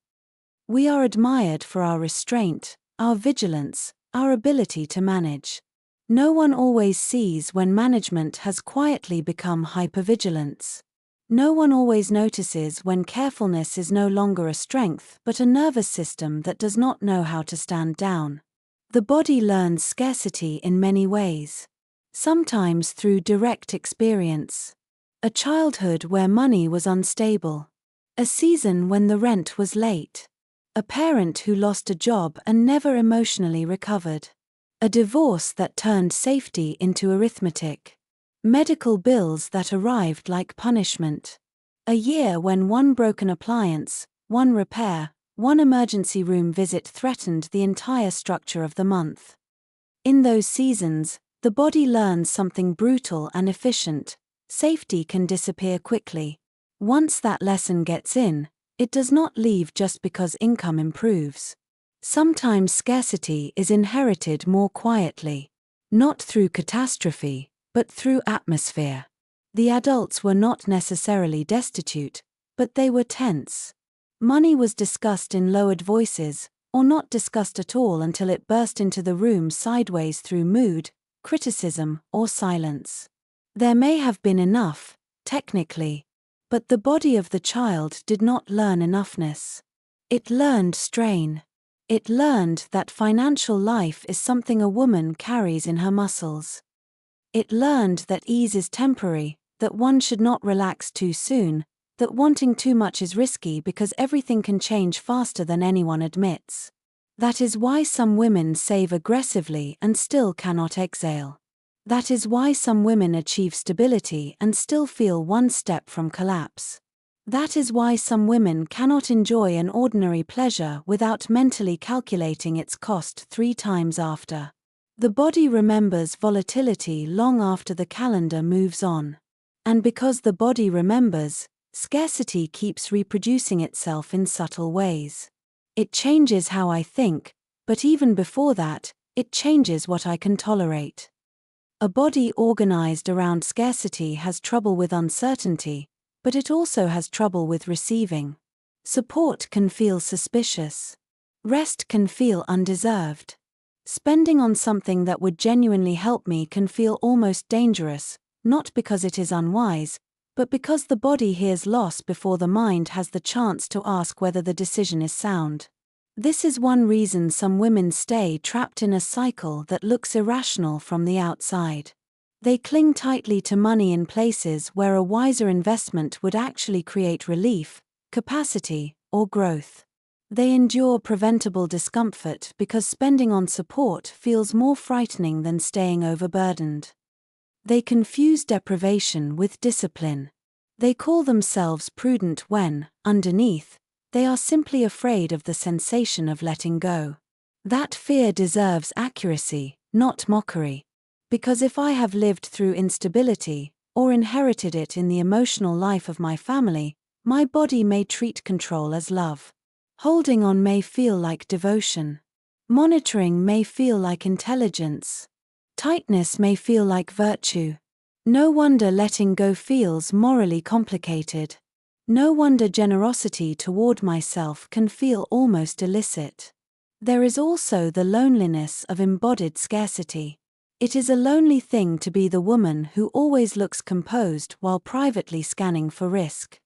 [SPEAKER 1] We are admired for our restraint, our vigilance, our ability to manage. No one always sees when management has quietly become hypervigilance. No one always notices when carefulness is no longer a strength but a nervous system that does not know how to stand down. The body learns scarcity in many ways. Sometimes through direct experience. A childhood where money was unstable. A season when the rent was late. A parent who lost a job and never emotionally recovered. A divorce that turned safety into arithmetic. Medical bills that arrived like punishment. A year when one broken appliance, one repair, one emergency room visit threatened the entire structure of the month. In those seasons, the body learns something brutal and efficient. Safety can disappear quickly. Once that lesson gets in, it does not leave just because income improves. Sometimes scarcity is inherited more quietly. Not through catastrophe, but through atmosphere. The adults were not necessarily destitute, but they were tense. Money was discussed in lowered voices, or not discussed at all until it burst into the room sideways through mood, criticism, or silence. There may have been enough, technically, but the body of the child did not learn enoughness. It learned strain. It learned that financial life is something a woman carries in her muscles. It learned that ease is temporary, that one should not relax too soon, that wanting too much is risky because everything can change faster than anyone admits. That is why some women save aggressively and still cannot exhale. That is why some women achieve stability and still feel one step from collapse. That is why some women cannot enjoy an ordinary pleasure without mentally calculating its cost 3 times after. The body remembers volatility long after the calendar moves on. And because the body remembers, scarcity keeps reproducing itself in subtle ways. It changes how I think, but even before that, it changes what I can tolerate. A body organized around scarcity has trouble with uncertainty, but it also has trouble with receiving. Support can feel suspicious. Rest can feel undeserved. Spending on something that would genuinely help me can feel almost dangerous, not because it is unwise, but because the body hears loss before the mind has the chance to ask whether the decision is sound. This is one reason some women stay trapped in a cycle that looks irrational from the outside. They cling tightly to money in places where a wiser investment would actually create relief, capacity, or growth. They endure preventable discomfort because spending on support feels more frightening than staying overburdened. They confuse deprivation with discipline. They call themselves prudent when, underneath, they are simply afraid of the sensation of letting go. That fear deserves accuracy, not mockery. Because if I have lived through instability, or inherited it in the emotional life of my family, my body may treat control as love. Holding on may feel like devotion. Monitoring may feel like intelligence. Tightness may feel like virtue. No wonder letting go feels morally complicated. No wonder generosity toward myself can feel almost illicit. There is also the loneliness of embodied scarcity. It is a lonely thing to be the woman who always looks composed while privately scanning for risk.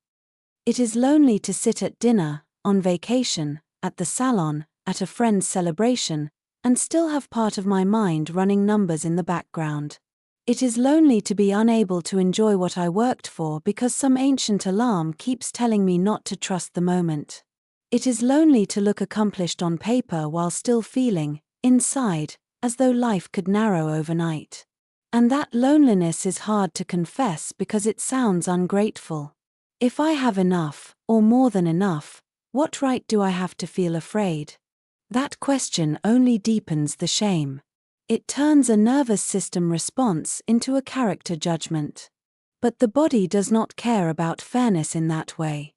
[SPEAKER 1] It is lonely to sit at dinner, on vacation, at the salon, at a friend's celebration, and still have part of my mind running numbers in the background. It is lonely to be unable to enjoy what I worked for because some ancient alarm keeps telling me not to trust the moment. It is lonely to look accomplished on paper while still feeling, inside, as though life could narrow overnight. And that loneliness is hard to confess because it sounds ungrateful. If I have enough, or more than enough, what right do I have to feel afraid? That question only deepens the shame. It turns a nervous system response into a character judgment. But the body does not care about fairness in that way.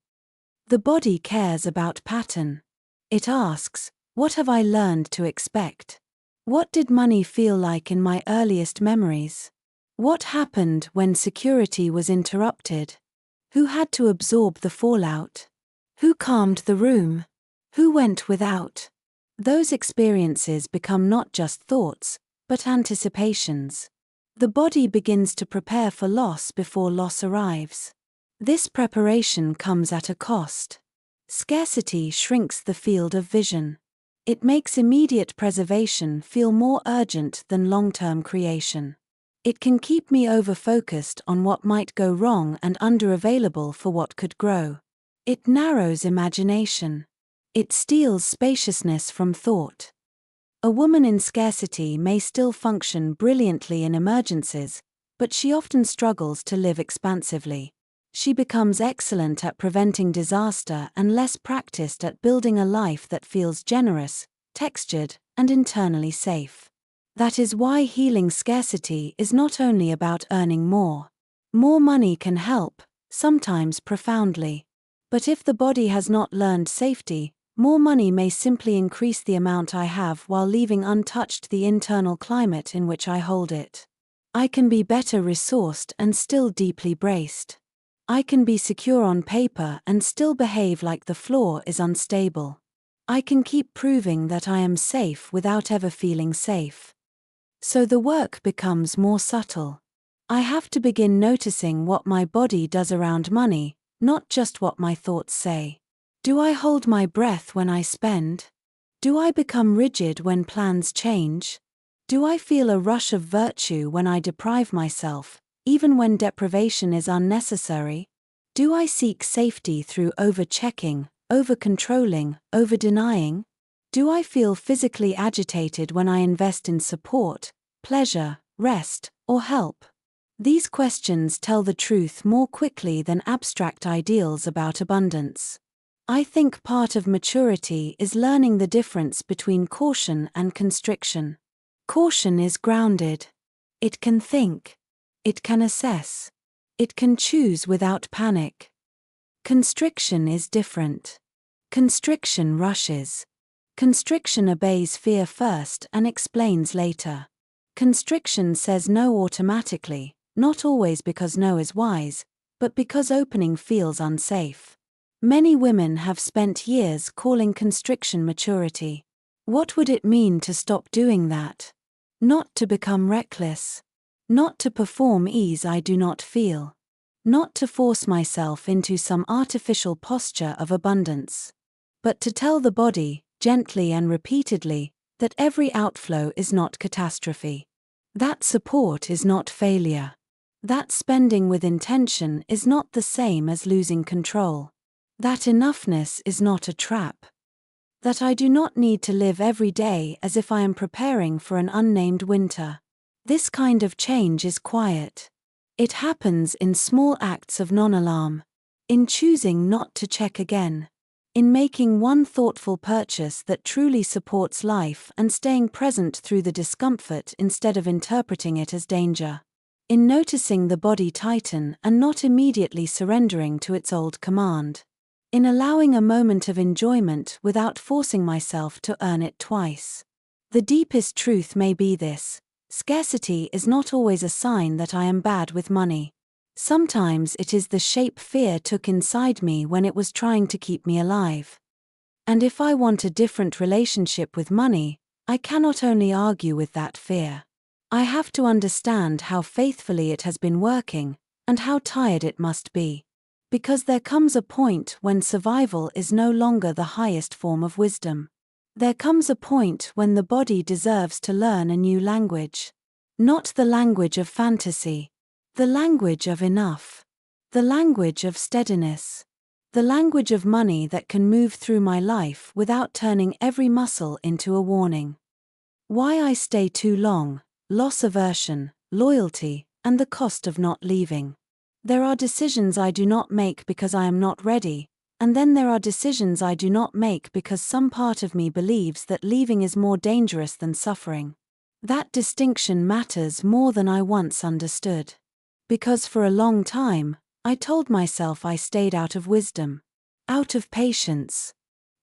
[SPEAKER 1] The body cares about pattern. It asks, what have I learned to expect? What did money feel like in my earliest memories? What happened when security was interrupted? Who had to absorb the fallout? Who calmed the room? Who went without? Those experiences become not just thoughts, but anticipations. The body begins to prepare for loss before loss arrives. This preparation comes at a cost. Scarcity shrinks the field of vision. It makes immediate preservation feel more urgent than long-term creation. It can keep me over-focused on what might go wrong and under-available for what could grow. It narrows imagination. It steals spaciousness from thought. A woman in scarcity may still function brilliantly in emergencies, but she often struggles to live expansively. She becomes excellent at preventing disaster and less practiced at building a life that feels generous, textured, and internally safe. That is why healing scarcity is not only about earning more. More money can help, sometimes profoundly. But if the body has not learned safety, more money may simply increase the amount I have while leaving untouched the internal climate in which I hold it. I can be better resourced and still deeply braced. I can be secure on paper and still behave like the floor is unstable. I can keep proving that I am safe without ever feeling safe. So the work becomes more subtle. I have to begin noticing what my body does around money, not just what my thoughts say. Do I hold my breath when I spend? Do I become rigid when plans change? Do I feel a rush of virtue when I deprive myself, even when deprivation is unnecessary? Do I seek safety through over-checking, over-controlling, over-denying? Do I feel physically agitated when I invest in support, pleasure, rest, or help? These questions tell the truth more quickly than abstract ideals about abundance. I think part of maturity is learning the difference between caution and constriction. Caution is grounded. It can think. It can assess. It can choose without panic. Constriction is different. Constriction rushes. Constriction obeys fear first and explains later. Constriction says no automatically, not always because no is wise, but because opening feels unsafe. Many women have spent years calling constriction maturity. What would it mean to stop doing that? Not to become reckless. Not to perform ease I do not feel. Not to force myself into some artificial posture of abundance. But to tell the body, gently and repeatedly, that every outflow is not catastrophe. That support is not failure. That spending with intention is not the same as losing control. That enoughness is not a trap. That I do not need to live every day as if I am preparing for an unnamed winter. This kind of change is quiet. It happens in small acts of non-alarm. In choosing not to check again. In making one thoughtful purchase that truly supports life and staying present through the discomfort instead of interpreting it as danger. In noticing the body tighten and not immediately surrendering to its old command. In allowing a moment of enjoyment without forcing myself to earn it twice. The deepest truth may be this: scarcity is not always a sign that I am bad with money. Sometimes it is the shape fear took inside me when it was trying to keep me alive. And if I want a different relationship with money, I cannot only argue with that fear. I have to understand how faithfully it has been working, and how tired it must be. Because there comes a point when survival is no longer the highest form of wisdom. There comes a point when the body deserves to learn a new language. Not the language of fantasy. The language of enough. The language of steadiness. The language of money that can move through my life without turning every muscle into a warning. Why I stay too long, loss aversion, loyalty, and the cost of not leaving. There are decisions I do not make because I am not ready, and then there are decisions I do not make because some part of me believes that leaving is more dangerous than suffering. That distinction matters more than I once understood. Because for a long time, I told myself I stayed out of wisdom, out of patience,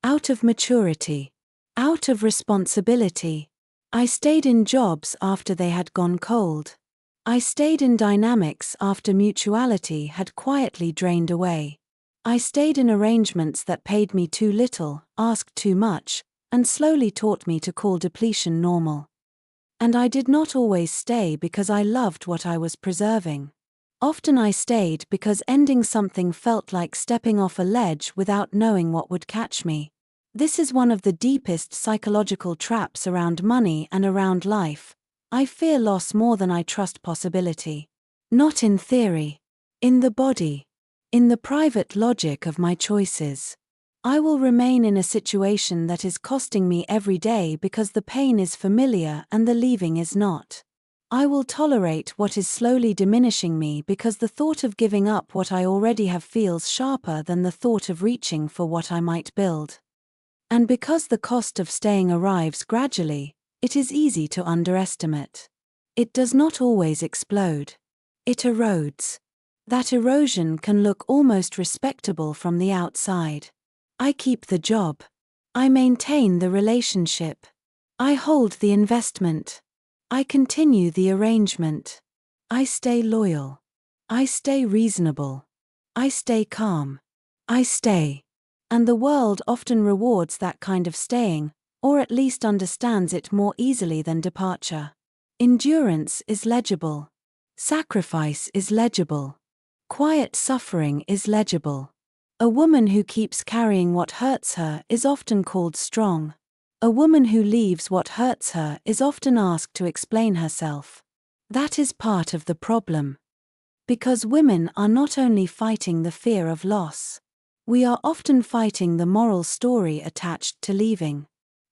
[SPEAKER 1] out of maturity, out of responsibility. I stayed in jobs after they had gone cold. I stayed in dynamics after mutuality had quietly drained away. I stayed in arrangements that paid me too little, asked too much, and slowly taught me to call depletion normal. And I did not always stay because I loved what I was preserving. Often I stayed because ending something felt like stepping off a ledge without knowing what would catch me. This is one of the deepest psychological traps around money and around life. I fear loss more than I trust possibility. Not in theory. In the body. In the private logic of my choices. I will remain in a situation that is costing me every day because the pain is familiar and the leaving is not. I will tolerate what is slowly diminishing me because the thought of giving up what I already have feels sharper than the thought of reaching for what I might build. And because the cost of staying arrives gradually, it is easy to underestimate. It does not always explode. It erodes. That erosion can look almost respectable from the outside. I keep the job. I maintain the relationship. I hold the investment. I continue the arrangement. I stay loyal. I stay reasonable. I stay calm. I stay. And the world often rewards that kind of staying, or at least understands it more easily than departure. Endurance is legible. Sacrifice is legible. Quiet suffering is legible. A woman who keeps carrying what hurts her is often called strong. A woman who leaves what hurts her is often asked to explain herself. That is part of the problem. Because women are not only fighting the fear of loss. We are often fighting the moral story attached to leaving.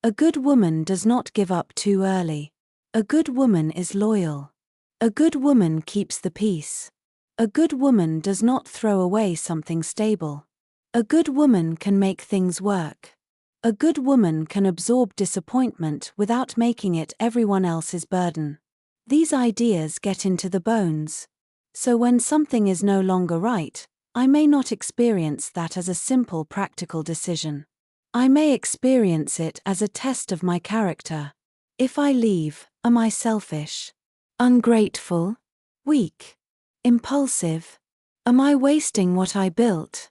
[SPEAKER 1] A good woman does not give up too early. A good woman is loyal. A good woman keeps the peace. A good woman does not throw away something stable. A good woman can make things work. A good woman can absorb disappointment without making it everyone else's burden. These ideas get into the bones. So when something is no longer right, I may not experience that as a simple practical decision. I may experience it as a test of my character. If I leave, am I selfish? Ungrateful? Weak? Impulsive? Am I wasting what I built?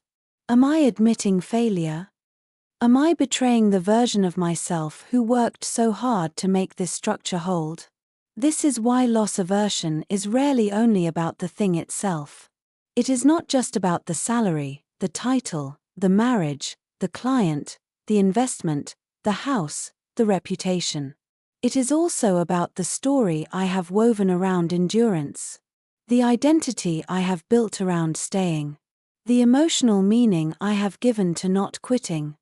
[SPEAKER 1] Am I admitting failure? Am I betraying the version of myself who worked so hard to make this structure hold? This is why loss aversion is rarely only about the thing itself. It is not just about the salary, the title, the marriage, the client, the investment, the house, the reputation. It is also about the story I have woven around endurance. The identity I have built around staying. the emotional meaning I have given to not quitting.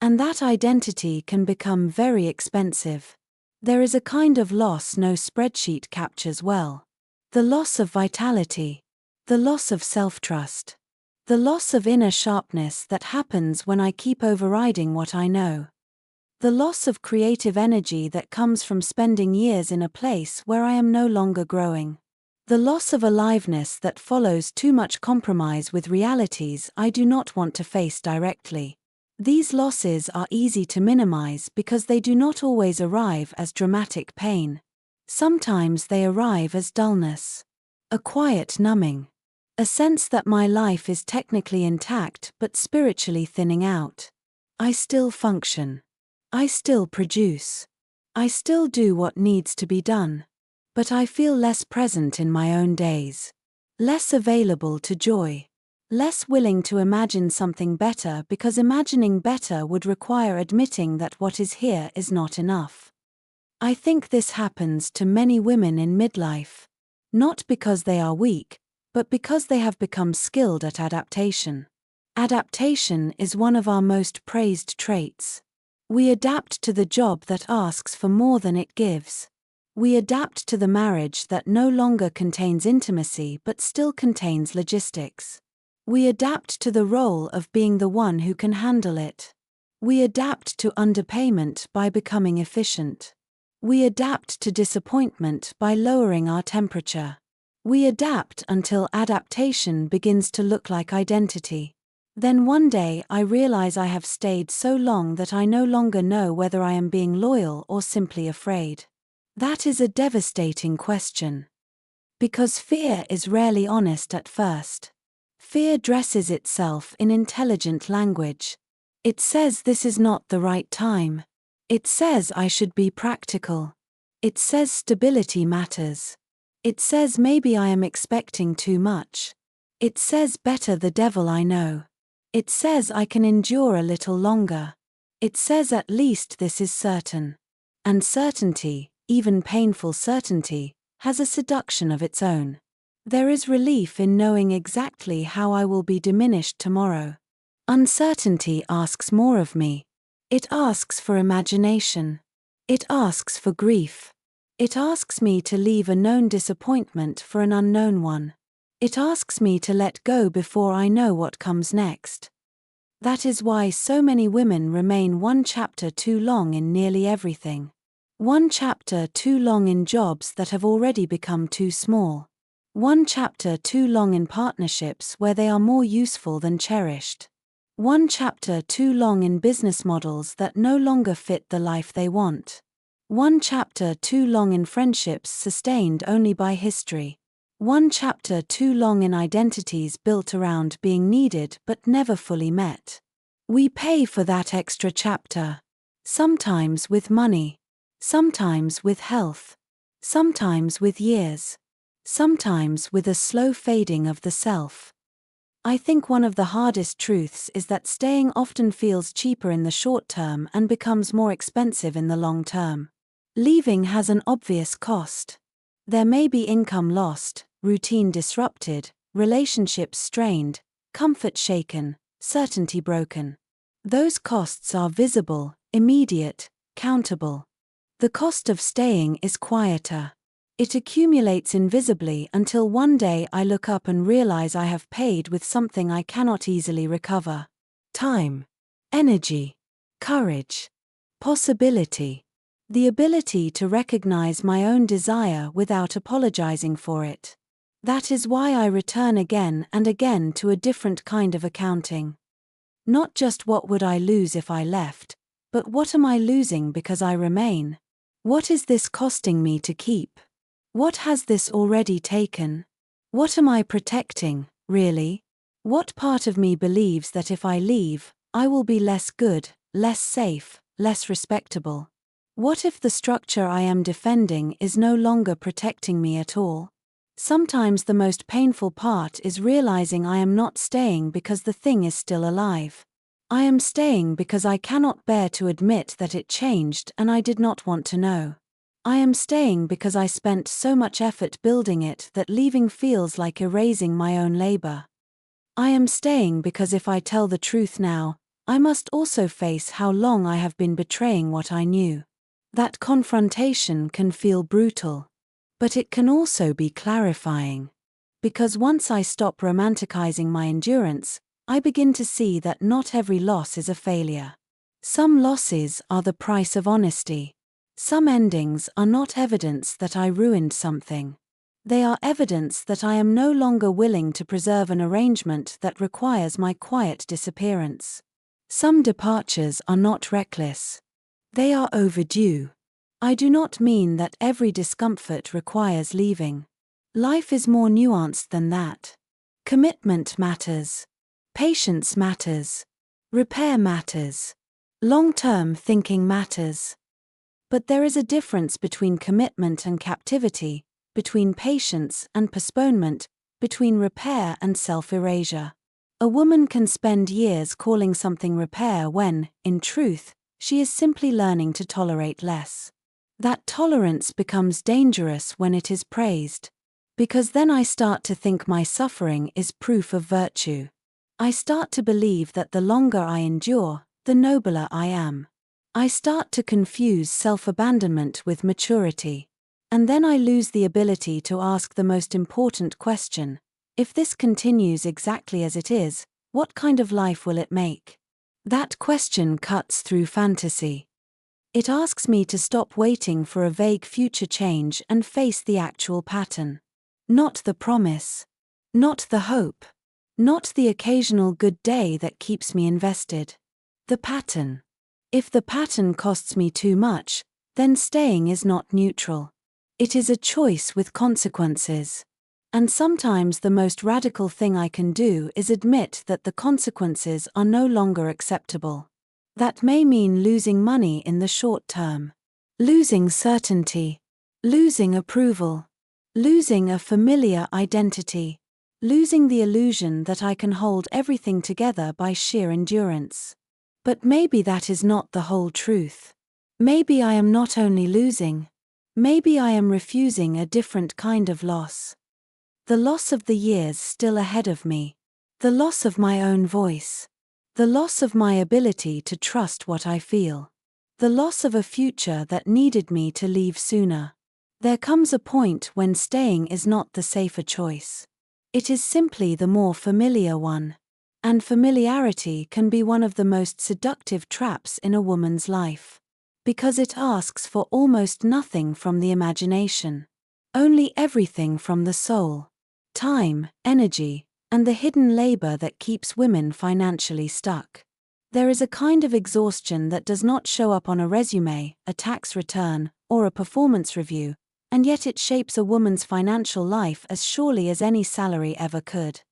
[SPEAKER 1] And that identity can become very expensive. There is a kind of loss no spreadsheet captures well. The loss of vitality. The loss of self-trust. The loss of inner sharpness that happens when I keep overriding what I know. The loss of creative energy that comes from spending years in a place where I am no longer growing. The loss of aliveness that follows too much compromise with realities I do not want to face directly. These losses are easy to minimize because they do not always arrive as dramatic pain. Sometimes they arrive as dullness. A quiet numbing. A sense that my life is technically intact but spiritually thinning out. I still function. I still produce. I still do what needs to be done. But I feel less present in my own days. Less available to joy. Less willing to imagine something better because imagining better would require admitting that what is here is not enough. I think this happens to many women in midlife. Not because they are weak, but because they have become skilled at adaptation. Adaptation is one of our most praised traits. We adapt to the job that asks for more than it gives. We adapt to the marriage that no longer contains intimacy but still contains logistics. We adapt to the role of being the one who can handle it. We adapt to underpayment by becoming efficient. We adapt to disappointment by lowering our temperature. We adapt until adaptation begins to look like identity. Then one day I realize I have stayed so long that I no longer know whether I am being loyal or simply afraid. That is a devastating question. Because fear is rarely honest at first. Fear dresses itself in intelligent language. It says this is not the right time. It says I should be practical. It says stability matters. It says maybe I am expecting too much. It says better the devil I know. It says I can endure a little longer. It says at least this is certain. And certainty, even painful certainty, has a seduction of its own. There is relief in knowing exactly how I will be diminished tomorrow. Uncertainty asks more of me. It asks for imagination. It asks for grief. It asks me to leave a known disappointment for an unknown one. It asks me to let go before I know what comes next. That is why so many women remain one chapter too long in nearly everything. One chapter too long in jobs that have already become too small. One chapter too long in partnerships where they are more useful than cherished. One chapter too long in business models that no longer fit the life they want. One chapter too long in friendships sustained only by history. One chapter too long in identities built around being needed but never fully met. We pay for that extra chapter. Sometimes with money. Sometimes with health. Sometimes with years. Sometimes with a slow fading of the self. I think one of the hardest truths is that staying often feels cheaper in the short term and becomes more expensive in the long term. Leaving has an obvious cost. There may be income lost, routine disrupted, relationships strained, comfort shaken, certainty broken. Those costs are visible, immediate, countable. The cost of staying is quieter. It accumulates invisibly until one day I look up and realize I have paid with something I cannot easily recover. Time. Energy. Courage. Possibility. The ability to recognize my own desire without apologizing for it. That is why I return again and again to a different kind of accounting. Not just what would I lose if I left, but what am I losing because I remain? What is this costing me to keep? What has this already taken? What am I protecting, really? What part of me believes that if I leave, I will be less good, less safe, less respectable? What if the structure I am defending is no longer protecting me at all? Sometimes the most painful part is realizing I am not staying because the thing is still alive. I am staying because I cannot bear to admit that it changed and I did not want to know. I am staying because I spent so much effort building it that leaving feels like erasing my own labor. I am staying because if I tell the truth now, I must also face how long I have been betraying what I knew. That confrontation can feel brutal. But it can also be clarifying. Because once I stop romanticizing my endurance, I begin to see that not every loss is a failure. Some losses are the price of honesty. Some endings are not evidence that I ruined something. They are evidence that I am no longer willing to preserve an arrangement that requires my quiet disappearance. Some departures are not reckless. They are overdue. I do not mean that every discomfort requires leaving. Life is more nuanced than that. Commitment matters. Patience matters. Repair matters. Long-term thinking matters. But there is a difference between commitment and captivity, between patience and postponement, between repair and self-erasure. A woman can spend years calling something repair when, in truth, she is simply learning to tolerate less. That tolerance becomes dangerous when it is praised. Because then I start to think my suffering is proof of virtue. I start to believe that the longer I endure, the nobler I am. I start to confuse self-abandonment with maturity. And then I lose the ability to ask the most important question: if this continues exactly as it is, what kind of life will it make? That question cuts through fantasy. It asks me to stop waiting for a vague future change and face the actual pattern. Not the promise. Not the hope. Not the occasional good day that keeps me invested. The pattern. If the pattern costs me too much, then staying is not neutral. It is a choice with consequences. And sometimes the most radical thing I can do is admit that the consequences are no longer acceptable. That may mean losing money in the short term. Losing certainty. Losing approval. Losing a familiar identity. Losing the illusion that I can hold everything together by sheer endurance. But maybe that is not the whole truth. Maybe I am not only losing. Maybe I am refusing a different kind of loss. The loss of the years still ahead of me. The loss of my own voice. The loss of my ability to trust what I feel. The loss of a future that needed me to leave sooner. There comes a point when staying is not the safer choice. It is simply the more familiar one. And familiarity can be one of the most seductive traps in a woman's life. Because it asks for almost nothing from the imagination. Only everything from the soul. Time, energy, and the hidden labor that keeps women financially stuck. There is a kind of exhaustion that does not show up on a resume, a tax return, or a performance review, and yet it shapes a woman's financial life as surely as any salary ever could.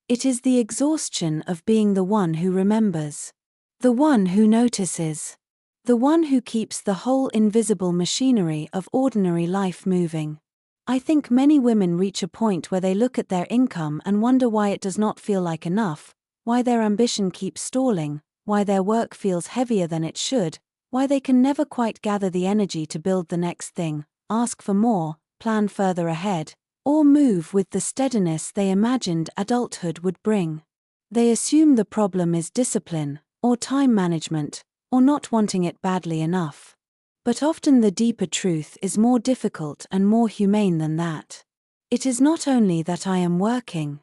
[SPEAKER 1] It is the exhaustion of being the one who remembers. The one who notices. The one who keeps the whole invisible machinery of ordinary life moving. I think many women reach a point where they look at their income and wonder why it does not feel like enough, why their ambition keeps stalling, why their work feels heavier than it should, why they can never quite gather the energy to build the next thing, ask for more, plan further ahead, or move with the steadiness they imagined adulthood would bring. They assume the problem is discipline, or time management, or not wanting it badly enough. But often the deeper truth is more difficult and more humane than that. It is not only that I am working.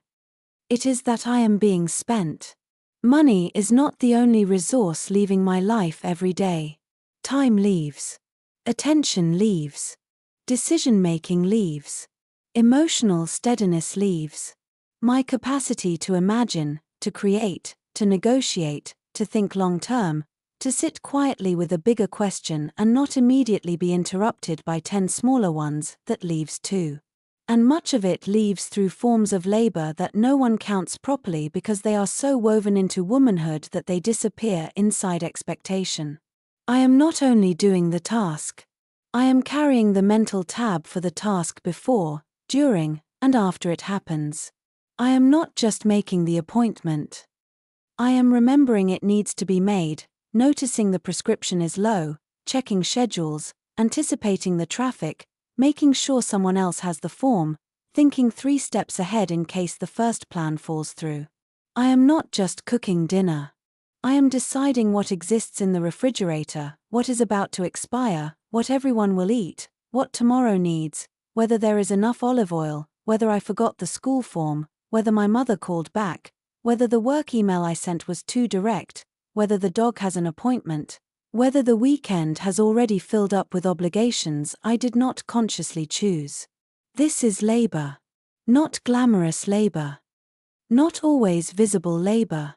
[SPEAKER 1] It is that I am being spent. Money is not the only resource leaving my life every day. Time leaves. Attention leaves. Decision-making leaves. Emotional steadiness leaves. My capacity to imagine, to create, to negotiate, to think long-term, to sit quietly with a bigger question and not immediately be interrupted by 10 smaller ones, that leaves too. And much of it leaves through forms of labor that no one counts properly because they are so woven into womanhood that they disappear inside expectation. I am not only doing the task. I am carrying the mental tab for the task before, during, and after it happens. I am not just making the appointment. I am remembering it needs to be made, noticing the prescription is low, checking schedules, anticipating the traffic, making sure someone else has the form, thinking 3 steps ahead in case the first plan falls through. I am not just cooking dinner. I am deciding what exists in the refrigerator, what is about to expire, what everyone will eat, what tomorrow needs, whether there is enough olive oil, whether I forgot the school form, whether my mother called back, whether the work email I sent was too direct, whether the dog has an appointment, whether the weekend has already filled up with obligations I did not consciously choose. This is labor. Not glamorous labor. Not always visible labor.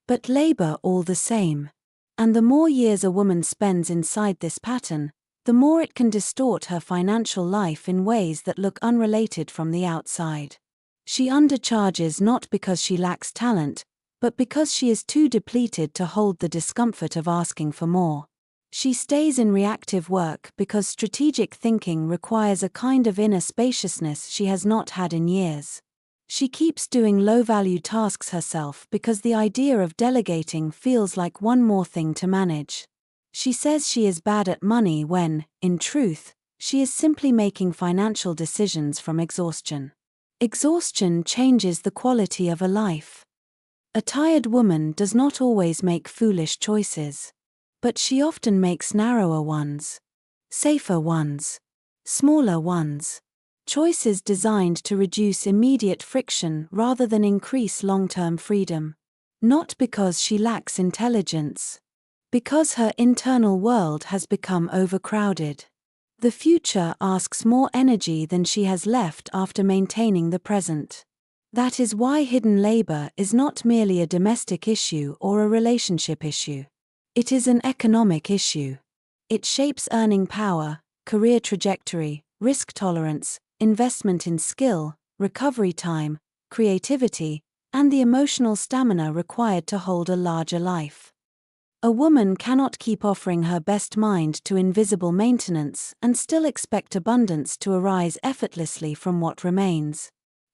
[SPEAKER 1] But labor all the same. And the more years a woman spends inside this pattern, the more it can distort her financial life in ways that look unrelated from the outside. She undercharges not because she lacks talent, but because she is too depleted to hold the discomfort of asking for more. She stays in reactive work because strategic thinking requires a kind of inner spaciousness she has not had in years. She keeps doing low-value tasks herself because the idea of delegating feels like one more thing to manage. She says she is bad at money when, in truth, she is simply making financial decisions from exhaustion. Exhaustion changes the quality of a life. A tired woman does not always make foolish choices. But she often makes narrower ones. Safer ones. Smaller ones. Choices designed to reduce immediate friction rather than increase long-term freedom. Not because she lacks intelligence. Because her internal world has become overcrowded. The future asks more energy than she has left after maintaining the present. That is why hidden labor is not merely a domestic issue or a relationship issue. It is an economic issue. It shapes earning power, career trajectory, risk tolerance, investment in skill, recovery time, creativity, and the emotional stamina required to hold a larger life. A woman cannot keep offering her best mind to invisible maintenance and still expect abundance to arise effortlessly from what remains.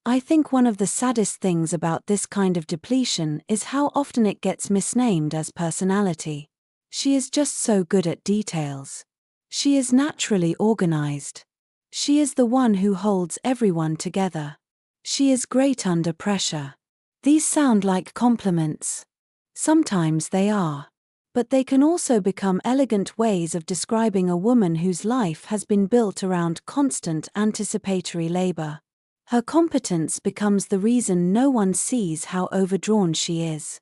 [SPEAKER 1] I think one of the saddest things about this kind of depletion is how often it gets misnamed as personality. She is just so good at details. She is naturally organized. She is the one who holds everyone together. She is great under pressure. These sound like compliments. Sometimes they are. But they can also become elegant ways of describing a woman whose life has been built around constant anticipatory labor. Her competence becomes the reason no one sees how overdrawn she is.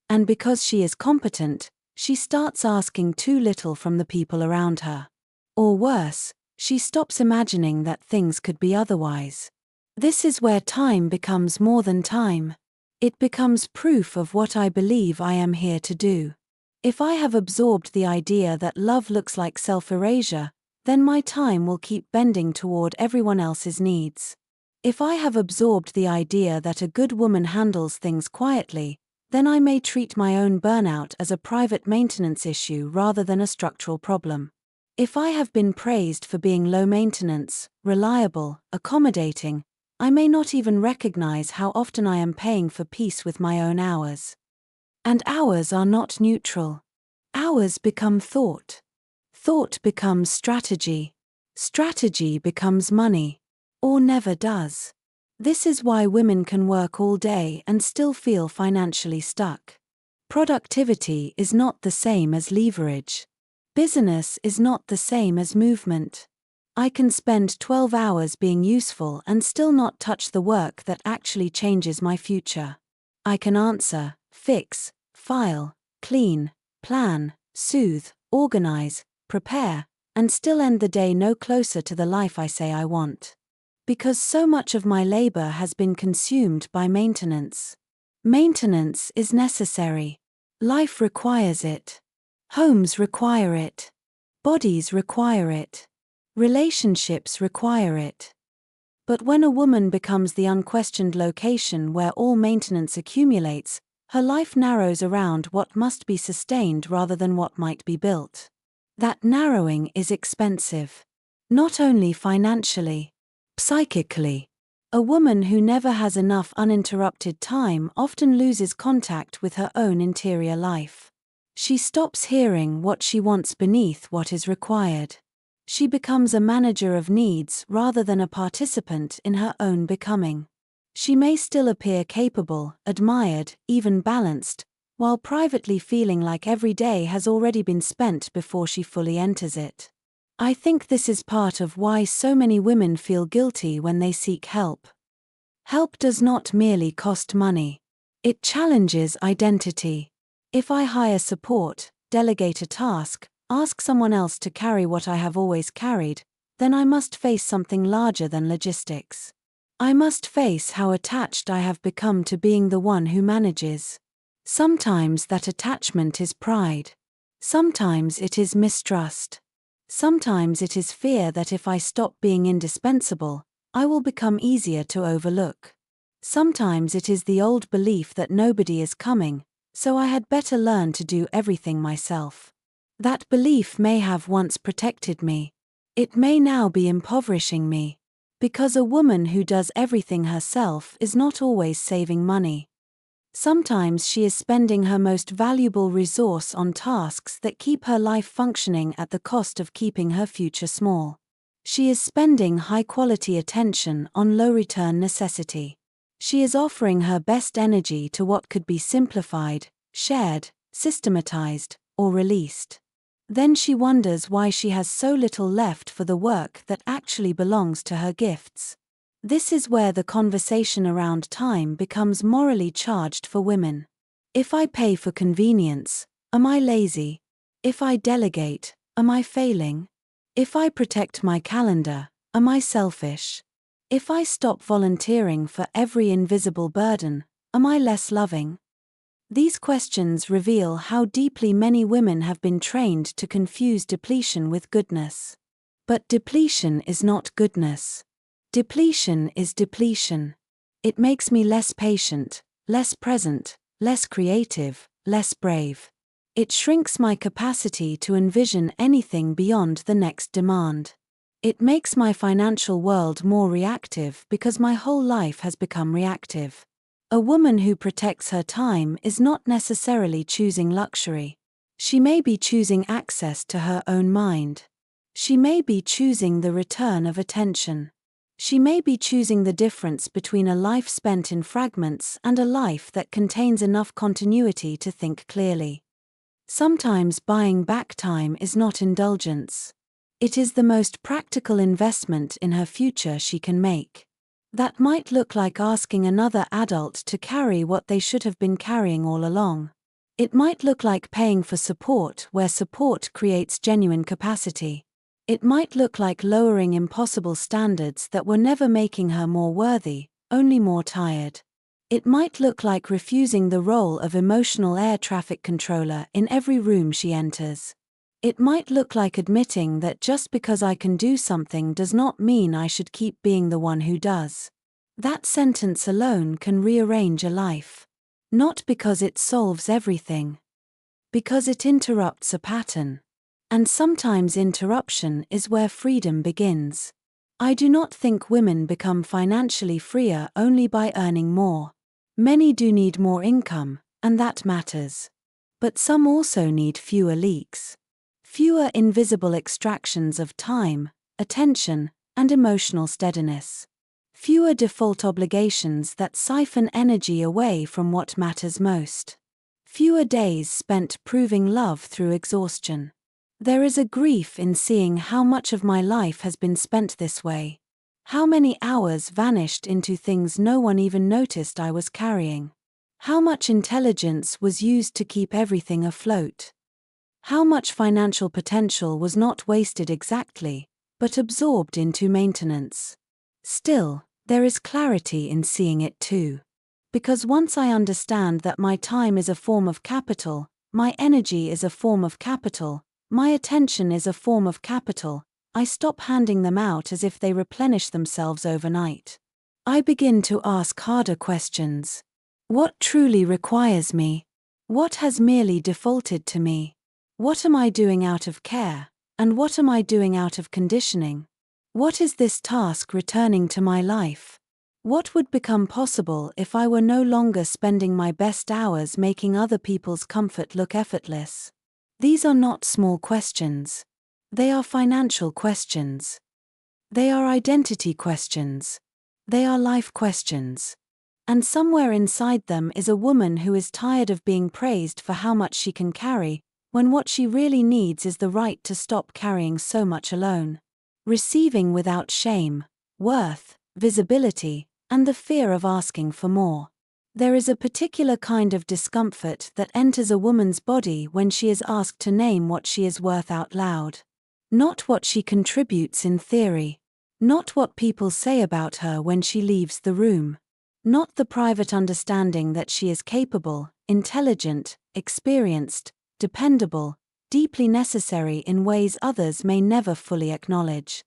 [SPEAKER 1] And because she is competent, she starts asking too little from the people around her. Or worse, she stops imagining that things could be otherwise. This is where time becomes more than time. It becomes proof of what I believe I am here to do. If I have absorbed the idea that love looks like self-erasure, then my time will keep bending toward everyone else's needs. If I have absorbed the idea that a good woman handles things quietly, then I may treat my own burnout as a private maintenance issue rather than a structural problem. If I have been praised for being low maintenance, reliable, accommodating, I may not even recognize how often I am paying for peace with my own hours. And hours are not neutral. Hours become thought. Thought becomes strategy. Strategy becomes money. Or never does. This is why women can work all day and still feel financially stuck. Productivity is not the same as leverage. Business is not the same as movement. I can spend 12 hours being useful and still not touch the work that actually changes my future. I can answer, fix, file, clean, plan, soothe, organize, prepare, and still end the day no closer to the life I say I want. Because so much of my labor has been consumed by maintenance. Maintenance is necessary. Life requires it. Homes require it. Bodies require it. Relationships require it. But when a woman becomes the unquestioned location where all maintenance accumulates, her life narrows around what must be sustained rather than what might be built. That narrowing is expensive. Not only financially, psychically. A woman who never has enough uninterrupted time often loses contact with her own interior life. She stops hearing what she wants beneath what is required. She becomes a manager of needs rather than a participant in her own becoming. She may still appear capable, admired, even balanced, while privately feeling like every day has already been spent before she fully enters it. I think this is part of why so many women feel guilty when they seek help. Help does not merely cost money. It challenges identity. If I hire support, delegate a task, ask someone else to carry what I have always carried, then I must face something larger than logistics. I must face how attached I have become to being the one who manages. Sometimes that attachment is pride. Sometimes it is mistrust. Sometimes it is fear that if I stop being indispensable, I will become easier to overlook. Sometimes it is the old belief that nobody is coming, so I had better learn to do everything myself. That belief may have once protected me. It may now be impoverishing me. Because a woman who does everything herself is not always saving money. Sometimes she is spending her most valuable resource on tasks that keep her life functioning at the cost of keeping her future small. She is spending high-quality attention on low-return necessity. She is offering her best energy to what could be simplified, shared, systematized, or released. Then she wonders why she has so little left for the work that actually belongs to her gifts. This is where the conversation around time becomes morally charged for women. If I pay for convenience, am I lazy? If I delegate, am I failing? If I protect my calendar, am I selfish? If I stop volunteering for every invisible burden, am I less loving? These questions reveal how deeply many women have been trained to confuse depletion with goodness. But depletion is not goodness. Depletion is depletion. It makes me less patient, less present, less creative, less brave. It shrinks my capacity to envision anything beyond the next demand. It makes my financial world more reactive because my whole life has become reactive. A woman who protects her time is not necessarily choosing luxury. She may be choosing access to her own mind. She may be choosing the return of attention. She may be choosing the difference between a life spent in fragments and a life that contains enough continuity to think clearly. Sometimes buying back time is not indulgence. It is the most practical investment in her future she can make. That might look like asking another adult to carry what they should have been carrying all along. It might look like paying for support where support creates genuine capacity. It might look like lowering impossible standards that were never making her more worthy, only more tired. It might look like refusing the role of emotional air traffic controller in every room she enters. It might look like admitting that just because I can do something does not mean I should keep being the one who does. That sentence alone can rearrange a life. Not because it solves everything. Because it interrupts a pattern. And sometimes interruption is where freedom begins. I do not think women become financially freer only by earning more. Many do need more income, and that matters. But some also need fewer leaks. Fewer invisible extractions of time, attention, and emotional steadiness. Fewer default obligations that siphon energy away from what matters most. Fewer days spent proving love through exhaustion. There is a grief in seeing how much of my life has been spent this way. How many hours vanished into things no one even noticed I was carrying. How much intelligence was used to keep everything afloat. How much financial potential was not wasted exactly, but absorbed into maintenance. Still, there is clarity in seeing it too. Because once I understand that my time is a form of capital, my energy is a form of capital, my attention is a form of capital, I stop handing them out as if they replenish themselves overnight. I begin to ask harder questions. What truly requires me? What has merely defaulted to me? What am I doing out of care, and what am I doing out of conditioning? What is this task returning to my life? What would become possible if I were no longer spending my best hours making other people's comfort look effortless? These are not small questions. They are financial questions. They are identity questions. They are life questions. And somewhere inside them is a woman who is tired of being praised for how much she can carry, when what she really needs is the right to stop carrying so much alone. Receiving without shame, worth, visibility, and the fear of asking for more. There is a particular kind of discomfort that enters a woman's body when she is asked to name what she is worth out loud. Not what she contributes in theory. Not what people say about her when she leaves the room. Not the private understanding that she is capable, intelligent, experienced, dependable, deeply necessary in ways others may never fully acknowledge.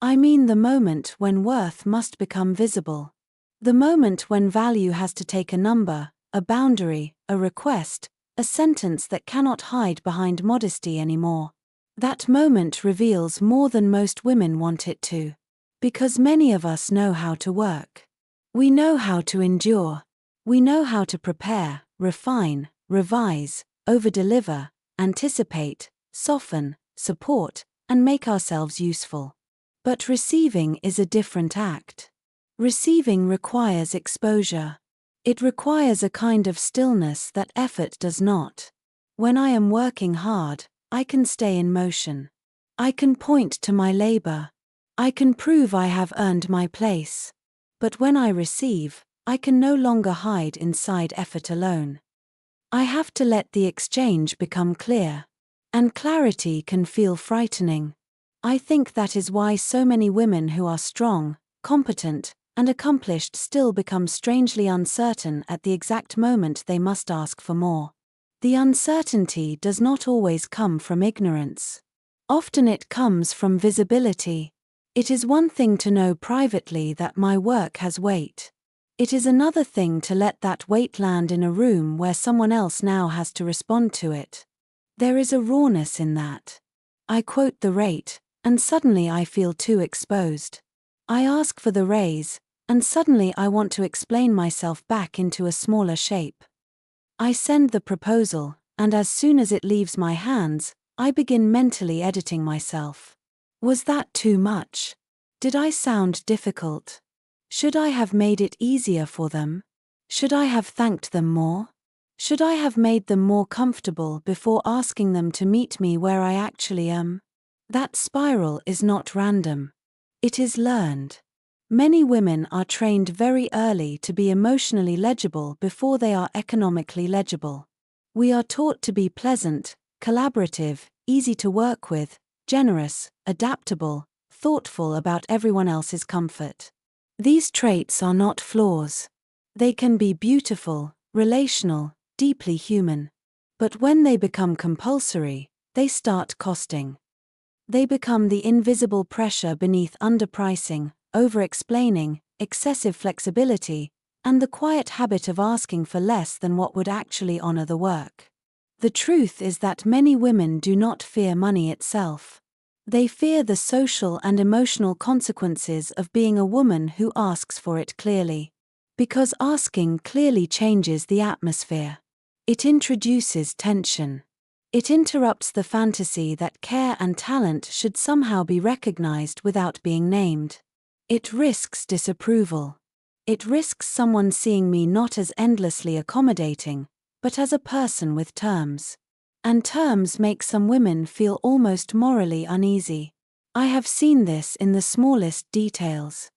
[SPEAKER 1] I mean the moment when worth must become visible. The moment when value has to take a number, a boundary, a request, a sentence that cannot hide behind modesty anymore. That moment reveals more than most women want it to. Because many of us know how to work. We know how to endure. We know how to prepare, refine, revise, overdeliver, anticipate, soften, support, and make ourselves useful. But receiving is a different act. Receiving requires exposure. It requires a kind of stillness that effort does not. When I am working hard, I can stay in motion. I can point to my labor. I can prove I have earned my place. But when I receive, I can no longer hide inside effort alone. I have to let the exchange become clear. And clarity can feel frightening. I think that is why so many women who are strong, competent, and accomplished still become strangely uncertain at the exact moment they must ask for more. The uncertainty does not always come from ignorance. Often it comes from visibility. It is one thing to know privately that my work has weight. It is another thing to let that weight land in a room where someone else now has to respond to it. There is a rawness in that. I quote the rate, and suddenly I feel too exposed. I ask for the raise, and suddenly I want to explain myself back into a smaller shape. I send the proposal, and as soon as it leaves my hands, I begin mentally editing myself. Was that too much? Did I sound difficult? Should I have made it easier for them? Should I have thanked them more? Should I have made them more comfortable before asking them to meet me where I actually am? That spiral is not random. It is learned. Many women are trained very early to be emotionally legible before they are economically legible. We are taught to be pleasant, collaborative, easy to work with, generous, adaptable, thoughtful about everyone else's comfort. These traits are not flaws. They can be beautiful, relational, deeply human. But when they become compulsory, they start costing. They become the invisible pressure beneath underpricing, over-explaining, excessive flexibility, and the quiet habit of asking for less than what would actually honor the work. The truth is that many women do not fear money itself. They fear the social and emotional consequences of being a woman who asks for it clearly. Because asking clearly changes the atmosphere. It introduces tension. It interrupts the fantasy that care and talent should somehow be recognized without being named. It risks disapproval. It risks someone seeing me not as endlessly accommodating, but as a person with terms. And terms make some women feel almost morally uneasy. I have seen this in the smallest details.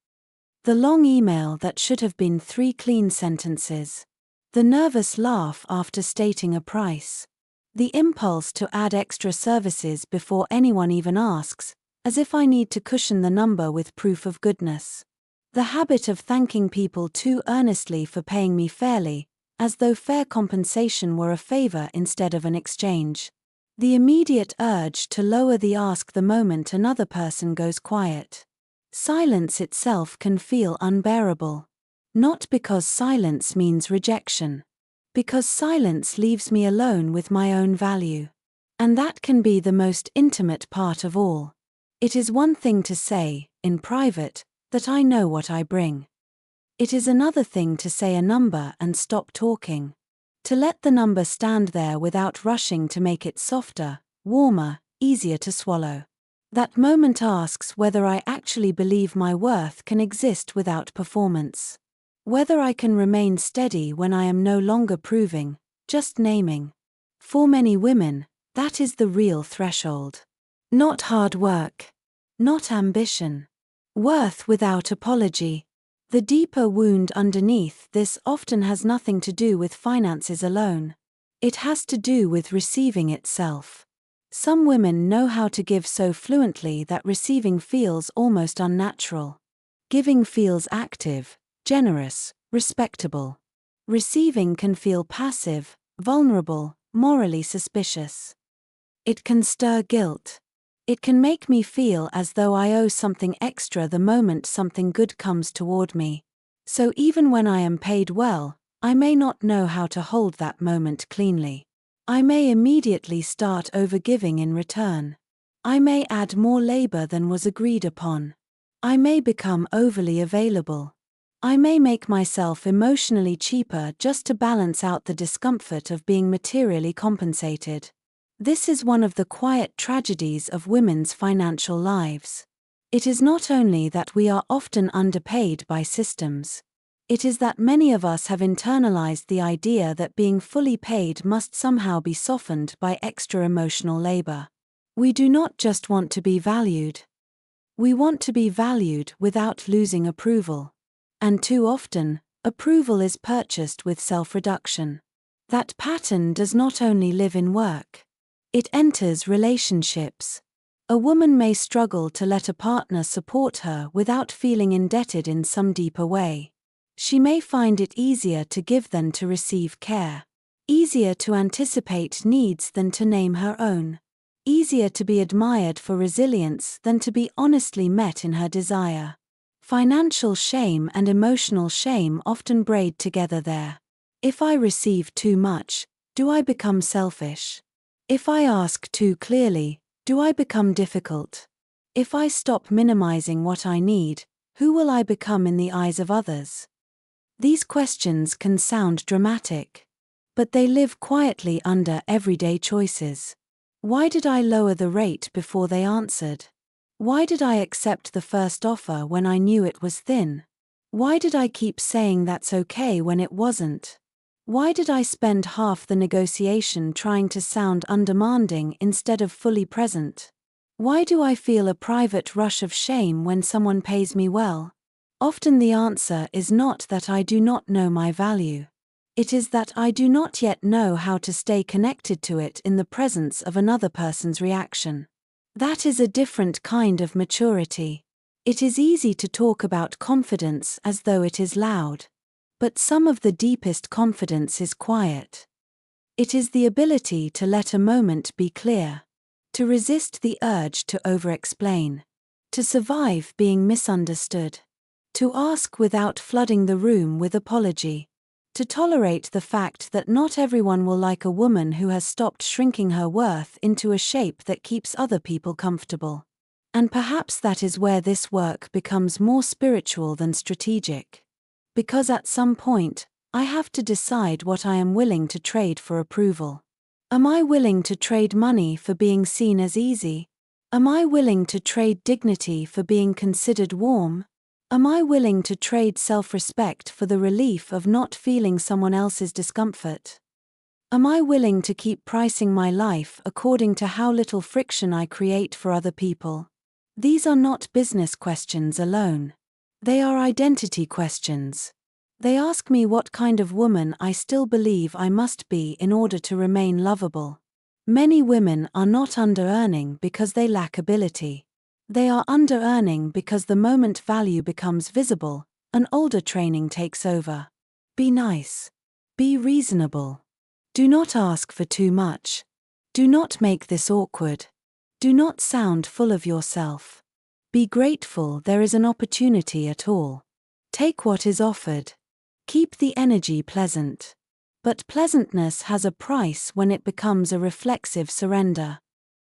[SPEAKER 1] The long email that should have been 3 clean sentences. The nervous laugh after stating a price. The impulse to add extra services before anyone even asks, as if I need to cushion the number with proof of goodness. The habit of thanking people too earnestly for paying me fairly, as though fair compensation were a favor instead of an exchange. The immediate urge to lower the ask the moment another person goes quiet. Silence itself can feel unbearable. Not because silence means rejection. Because silence leaves me alone with my own value. And that can be the most intimate part of all. It is one thing to say, in private, that I know what I bring. It is another thing to say a number and stop talking. To let the number stand there without rushing to make it softer, warmer, easier to swallow. That moment asks whether I actually believe my worth can exist without performance. Whether I can remain steady when I am no longer proving, just naming. For many women, that is the real threshold. Not hard work. Not ambition. Worth without apology. The deeper wound underneath this often has nothing to do with finances alone. It has to do with receiving itself. Some women know how to give so fluently that receiving feels almost unnatural. Giving feels active, generous, respectable. Receiving can feel passive, vulnerable, morally suspicious. It can stir guilt. It can make me feel as though I owe something extra the moment something good comes toward me. So even when I am paid well, I may not know how to hold that moment cleanly. I may immediately start overgiving in return. I may add more labor than was agreed upon. I may become overly available. I may make myself emotionally cheaper just to balance out the discomfort of being materially compensated. This is one of the quiet tragedies of women's financial lives. It is not only that we are often underpaid by systems. It is that many of us have internalized the idea that being fully paid must somehow be softened by extra emotional labor. We do not just want to be valued. We want to be valued without losing approval. And too often, approval is purchased with self-reduction. That pattern does not only live in work. It enters relationships. A woman may struggle to let a partner support her without feeling indebted in some deeper way. She may find it easier to give than to receive care. Easier to anticipate needs than to name her own. Easier to be admired for resilience than to be honestly met in her desire. Financial shame and emotional shame often braid together there. If I receive too much, do I become selfish? If I ask too clearly, do I become difficult? If I stop minimizing what I need, who will I become in the eyes of others? These questions can sound dramatic, but they live quietly under everyday choices. Why did I lower the rate before they answered? Why did I accept the first offer when I knew it was thin? Why did I keep saying that's okay when it wasn't? Why did I spend half the negotiation trying to sound undemanding instead of fully present? Why do I feel a private rush of shame when someone pays me well? Often the answer is not that I do not know my value. It is that I do not yet know how to stay connected to it in the presence of another person's reaction. That is a different kind of maturity. It is easy to talk about confidence as though it is loud. But some of the deepest confidence is quiet. It is the ability to let a moment be clear. To resist the urge to over-explain. To survive being misunderstood. To ask without flooding the room with apology. To tolerate the fact that not everyone will like a woman who has stopped shrinking her worth into a shape that keeps other people comfortable. And perhaps that is where this work becomes more spiritual than strategic. Because at some point, I have to decide what I am willing to trade for approval. Am I willing to trade money for being seen as easy? Am I willing to trade dignity for being considered warm? Am I willing to trade self-respect for the relief of not feeling someone else's discomfort? Am I willing to keep pricing my life according to how little friction I create for other people? These are not business questions alone. They are identity questions. They ask me what kind of woman I still believe I must be in order to remain lovable. Many women are not under-earning because they lack ability. They are under-earning because the moment value becomes visible, an older training takes over. Be nice. Be reasonable. Do not ask for too much. Do not make this awkward. Do not sound full of yourself. Be grateful there is an opportunity at all. Take what is offered. Keep the energy pleasant. But pleasantness has a price when it becomes a reflexive surrender.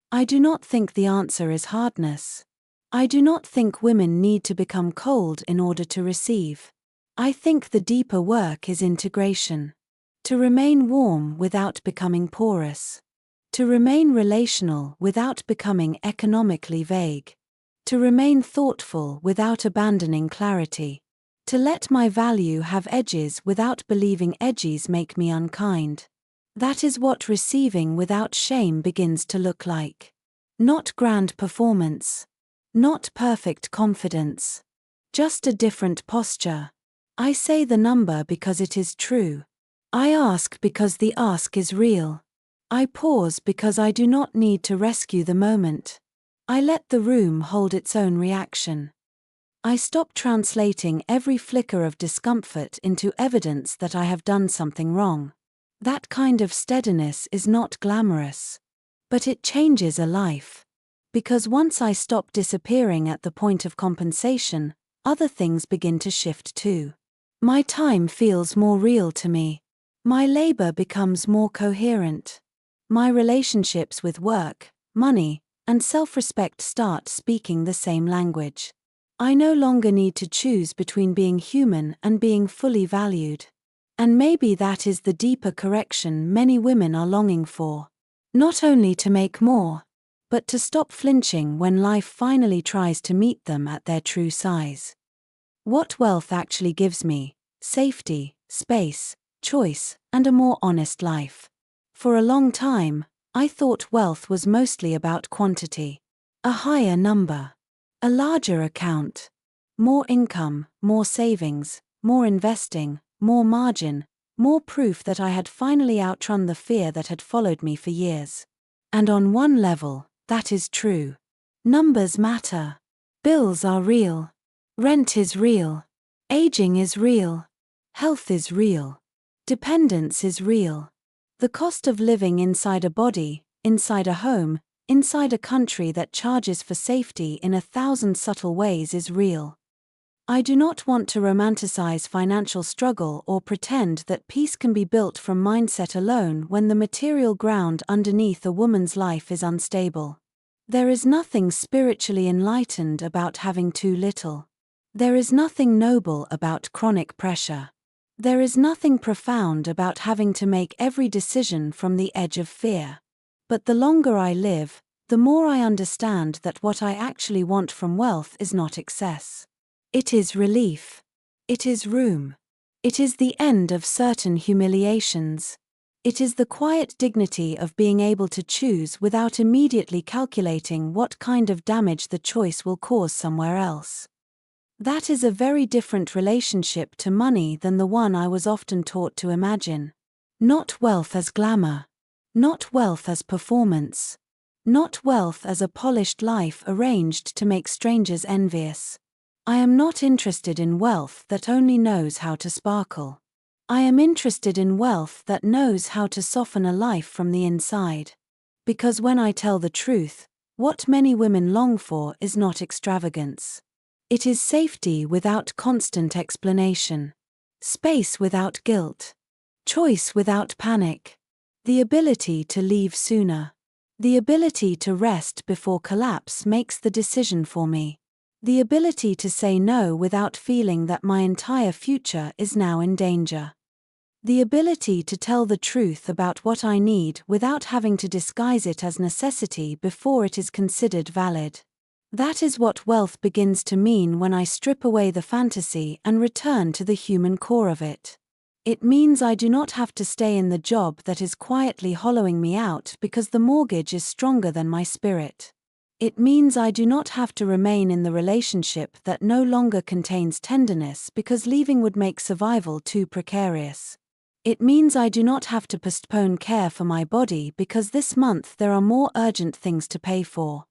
[SPEAKER 1] I do not think the answer is hardness. I do not think women need to become cold in order to receive. I think the deeper work is integration. To remain warm without becoming porous. To remain relational without becoming economically vague. To remain thoughtful without abandoning clarity. To let my value have edges without believing edges make me unkind. That is what receiving without shame begins to look like. Not grand performance. Not perfect confidence. Just a different posture. I say the number because it is true. I ask because the ask is real. I pause because I do not need to rescue the moment. I let the room hold its own reaction. I stop translating every flicker of discomfort into evidence that I have done something wrong. That kind of steadiness is not glamorous. But it changes a life. Because once I stop disappearing at the point of compensation, other things begin to shift too. My time feels more real to me. My labor becomes more coherent. My relationships with work, money, and self-respect start speaking the same language. I no longer need to choose between being human and being fully valued. And maybe that is the deeper correction many women are longing for. Not only to make more, but to stop flinching when life finally tries to meet them at their true size. What wealth actually gives me: safety, space, choice, and a more honest life. For a long time, I thought wealth was mostly about quantity. A higher number. A larger account. More income, more savings, more investing, more margin, more proof that I had finally outrun the fear that had followed me for years. And on one level, that is true. Numbers matter. Bills are real. Rent is real. Aging is real. Health is real. Dependence is real. The cost of living inside a body, inside a home, inside a country that charges for safety in 1,000 subtle ways is real. I do not want to romanticize financial struggle or pretend that peace can be built from mindset alone when the material ground underneath a woman's life is unstable. There is nothing spiritually enlightened about having too little. There is nothing noble about chronic pressure. There is nothing profound about having to make every decision from the edge of fear. But the longer I live, the more I understand that what I actually want from wealth is not excess. It is relief. It is room. It is the end of certain humiliations. It is the quiet dignity of being able to choose without immediately calculating what kind of damage the choice will cause somewhere else. That is a very different relationship to money than the one I was often taught to imagine. Not wealth as glamour. Not wealth as performance. Not wealth as a polished life arranged to make strangers envious. I am not interested in wealth that only knows how to sparkle. I am interested in wealth that knows how to soften a life from the inside. Because when I tell the truth, what many women long for is not extravagance. It is safety without constant explanation. Space without guilt. Choice without panic. The ability to leave sooner. The ability to rest before collapse makes the decision for me. The ability to say no without feeling that my entire future is now in danger. The ability to tell the truth about what I need without having to disguise it as necessity before it is considered valid. That is what wealth begins to mean when I strip away the fantasy and return to the human core of it. It means I do not have to stay in the job that is quietly hollowing me out because the mortgage is stronger than my spirit. It means I do not have to remain in the relationship that no longer contains tenderness because leaving would make survival too precarious. It means I do not have to postpone care for my body because this month there are more urgent things to pay for.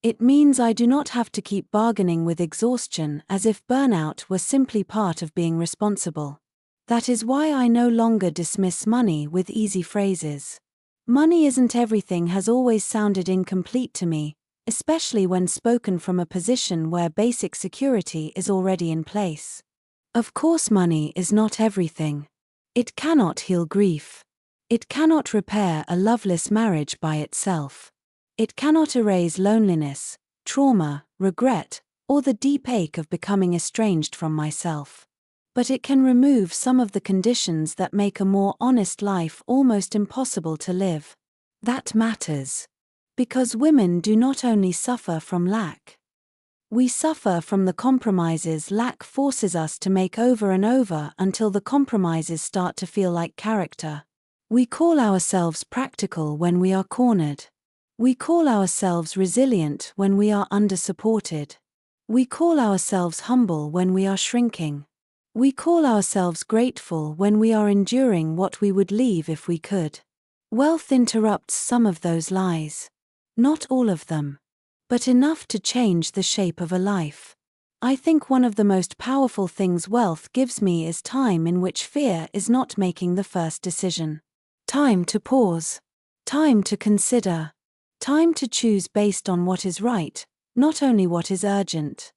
[SPEAKER 1] It means I do not have to keep bargaining with exhaustion as if burnout were simply part of being responsible. That is why I no longer dismiss money with easy phrases. Money isn't everything has always sounded incomplete to me, especially when spoken from a position where basic security is already in place. Of course, money is not everything. It cannot heal grief. It cannot repair a loveless marriage by itself. It cannot erase loneliness, trauma, regret, or the deep ache of becoming estranged from myself. But it can remove some of the conditions that make a more honest life almost impossible to live. That matters. Because women do not only suffer from lack. We suffer from the compromises lack forces us to make over and over until the compromises start to feel like character. We call ourselves practical when we are cornered. We call ourselves resilient when we are under-supported. We call ourselves humble when we are shrinking. We call ourselves grateful when we are enduring what we would leave if we could. Wealth interrupts some of those lies. Not all of them. But enough to change the shape of a life. I think one of the most powerful things wealth gives me is time in which fear is not making the first decision. Time to pause. Time to consider. Time to choose based on what is right, not only what is urgent.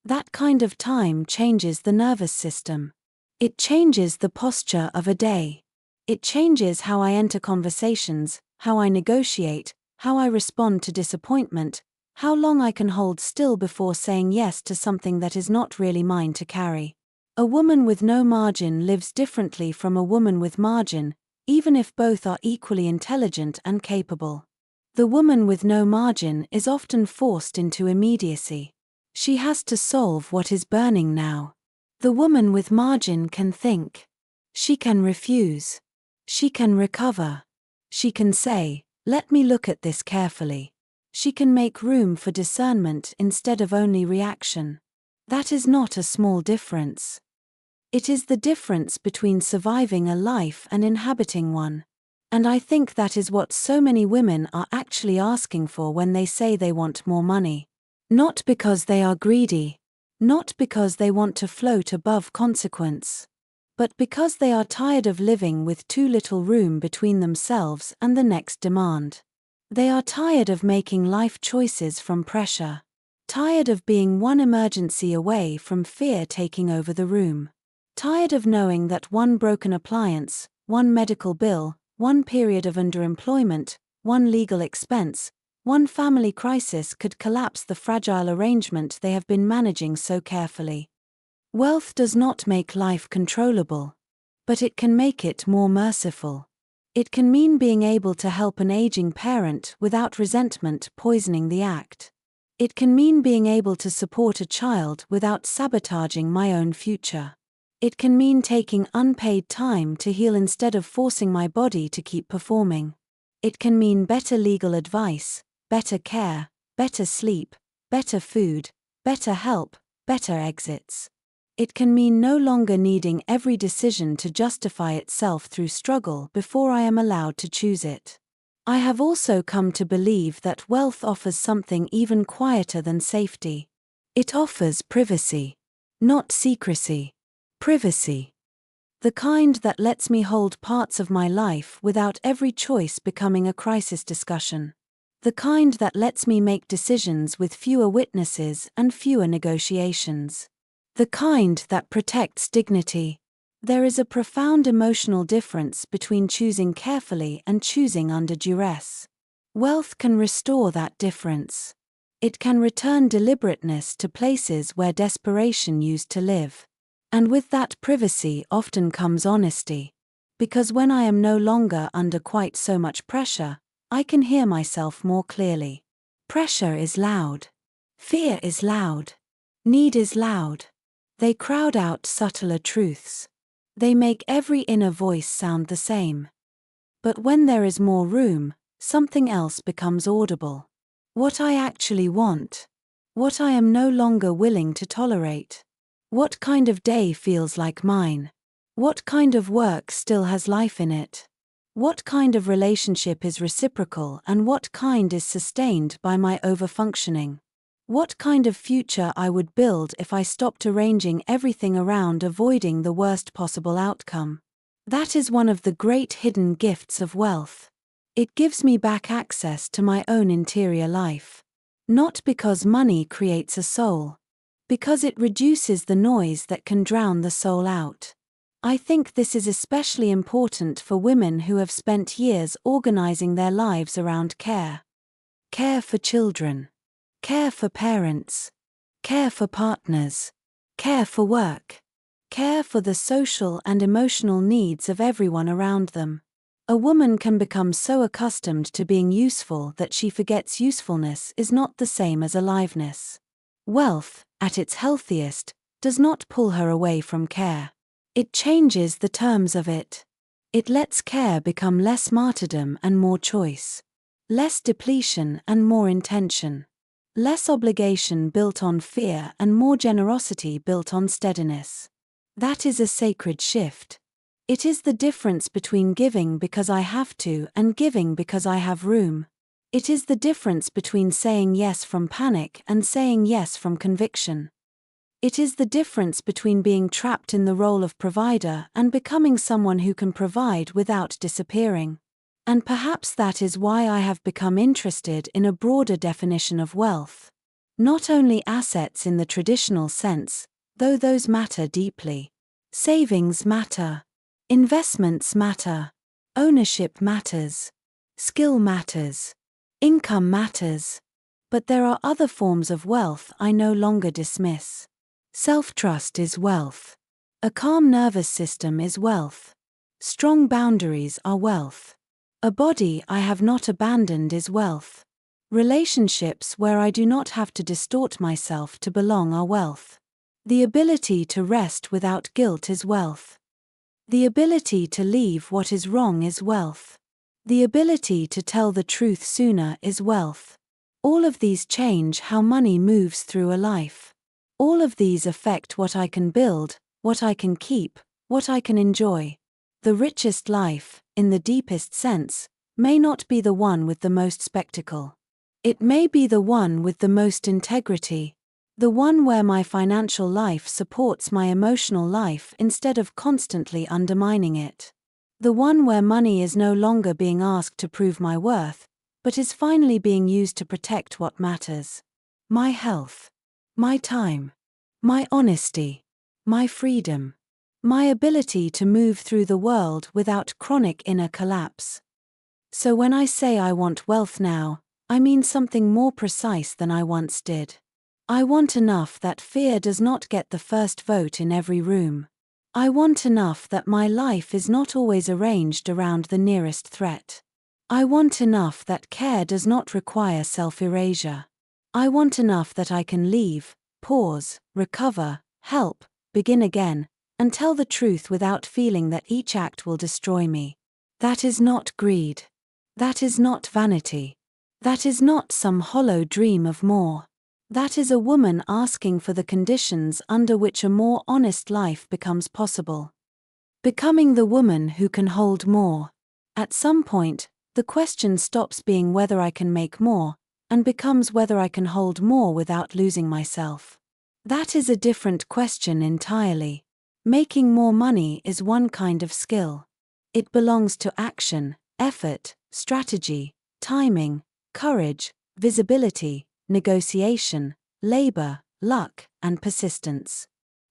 [SPEAKER 1] That kind of time changes the nervous system. It changes the posture of a day. It changes how I enter conversations, how I negotiate, how I respond to disappointment, how long I can hold still before saying yes to something that is not really mine to carry. A woman with no margin lives differently from a woman with margin, even if both are equally intelligent and capable. The woman with no margin is often forced into immediacy. She has to solve what is burning now. The woman with margin can think. She can refuse. She can recover. She can say, "Let me look at this carefully." She can make room for discernment instead of only reaction. That is not a small difference. It is the difference between surviving a life and inhabiting one. And I think that is what so many women are actually asking for when they say they want more money. Not because they are greedy. Not because they want to float above consequence. But because they are tired of living with too little room between themselves and the next demand. They are tired of making life choices from pressure. Tired of being one emergency away from fear taking over the room. Tired of knowing that one broken appliance, one medical bill, one period of underemployment, one legal expense, one family crisis could collapse the fragile arrangement they have been managing so carefully. Wealth does not make life controllable. But it can make it more merciful. It can mean being able to help an aging parent without resentment poisoning the act. It can mean being able to support a child without sabotaging my own future. It can mean taking unpaid time to heal instead of forcing my body to keep performing. It can mean better legal advice, better care, better sleep, better food, better help, better exits. It can mean no longer needing every decision to justify itself through struggle before I am allowed to choose it. I have also come to believe that wealth offers something even quieter than safety. It offers privacy. Not secrecy. Privacy. The kind that lets me hold parts of my life without every choice becoming a crisis discussion. The kind that lets me make decisions with fewer witnesses and fewer negotiations. The kind that protects dignity. There is a profound emotional difference between choosing carefully and choosing under duress. Wealth can restore that difference. It can return deliberateness to places where desperation used to live. And with that privacy often comes honesty. Because when I am no longer under quite so much pressure, I can hear myself more clearly. Pressure is loud. Fear is loud. Need is loud. They crowd out subtler truths. They make every inner voice sound the same. But when there is more room, something else becomes audible. What I actually want. What I am no longer willing to tolerate. What kind of day feels like mine? What kind of work still has life in it? What kind of relationship is reciprocal and what kind is sustained by my overfunctioning? What kind of future I would build if I stopped arranging everything around avoiding the worst possible outcome. That is one of the great hidden gifts of wealth. It gives me back access to my own interior life. Not because money creates a soul. Because it reduces the noise that can drown the soul out. I think this is especially important for women who have spent years organizing their lives around care. Care for children. Care for parents. Care for partners. Care for work. Care for the social and emotional needs of everyone around them. A woman can become so accustomed to being useful that she forgets usefulness is not the same as aliveness. Wealth, at its healthiest, does not pull her away from care. It changes the terms of it. It lets care become less martyrdom and more choice. Less depletion and more intention. Less obligation built on fear and more generosity built on steadiness. That is a sacred shift. It is the difference between giving because I have to and giving because I have room. It is the difference between saying yes from panic and saying yes from conviction. It is the difference between being trapped in the role of provider and becoming someone who can provide without disappearing. And perhaps that is why I have become interested in a broader definition of wealth. Not only assets in the traditional sense, though those matter deeply. Savings matter. Investments matter. Ownership matters. Skill matters. Income matters. But there are other forms of wealth I no longer dismiss. Self-trust is wealth. A calm nervous system is wealth. Strong boundaries are wealth. A body I have not abandoned is wealth. Relationships where I do not have to distort myself to belong are wealth. The ability to rest without guilt is wealth. The ability to leave what is wrong is wealth. The ability to tell the truth sooner is wealth. All of these change how money moves through a life. All of these affect what I can build, what I can keep, what I can enjoy. The richest life, in the deepest sense, may not be the one with the most spectacle. It may be the one with the most integrity. The one where my financial life supports my emotional life instead of constantly undermining it. The one where money is no longer being asked to prove my worth, but is finally being used to protect what matters. My health. My time. My honesty. My freedom. My ability to move through the world without chronic inner collapse. So when I say I want wealth now, I mean something more precise than I once did. I want enough that fear does not get the first vote in every room. I want enough that my life is not always arranged around the nearest threat. I want enough that care does not require self-erasure. I want enough that I can leave, pause, recover, help, begin again, and tell the truth without feeling that each act will destroy me. That is not greed. That is not vanity. That is not some hollow dream of more. That is a woman asking for the conditions under which a more honest life becomes possible. Becoming the woman who can hold more. At some point, the question stops being whether I can make more, and becomes whether I can hold more without losing myself. That is a different question entirely. Making more money is one kind of skill. It belongs to action, effort, strategy, timing, courage, visibility, negotiation, labor, luck, and persistence.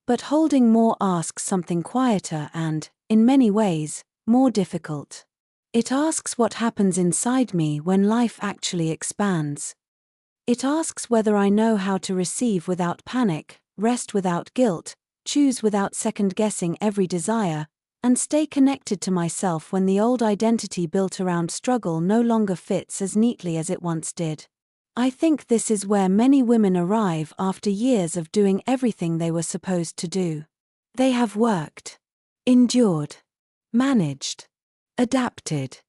[SPEAKER 1] But holding more asks something quieter and, in many ways, more difficult. It asks what happens inside me when life actually expands. It asks whether I know how to receive without panic, rest without guilt, choose without second-guessing every desire, and stay connected to myself when the old identity built around struggle no longer fits as neatly as it once did. I think this is where many women arrive after years of doing everything they were supposed to do. They have worked, endured, managed, adapted,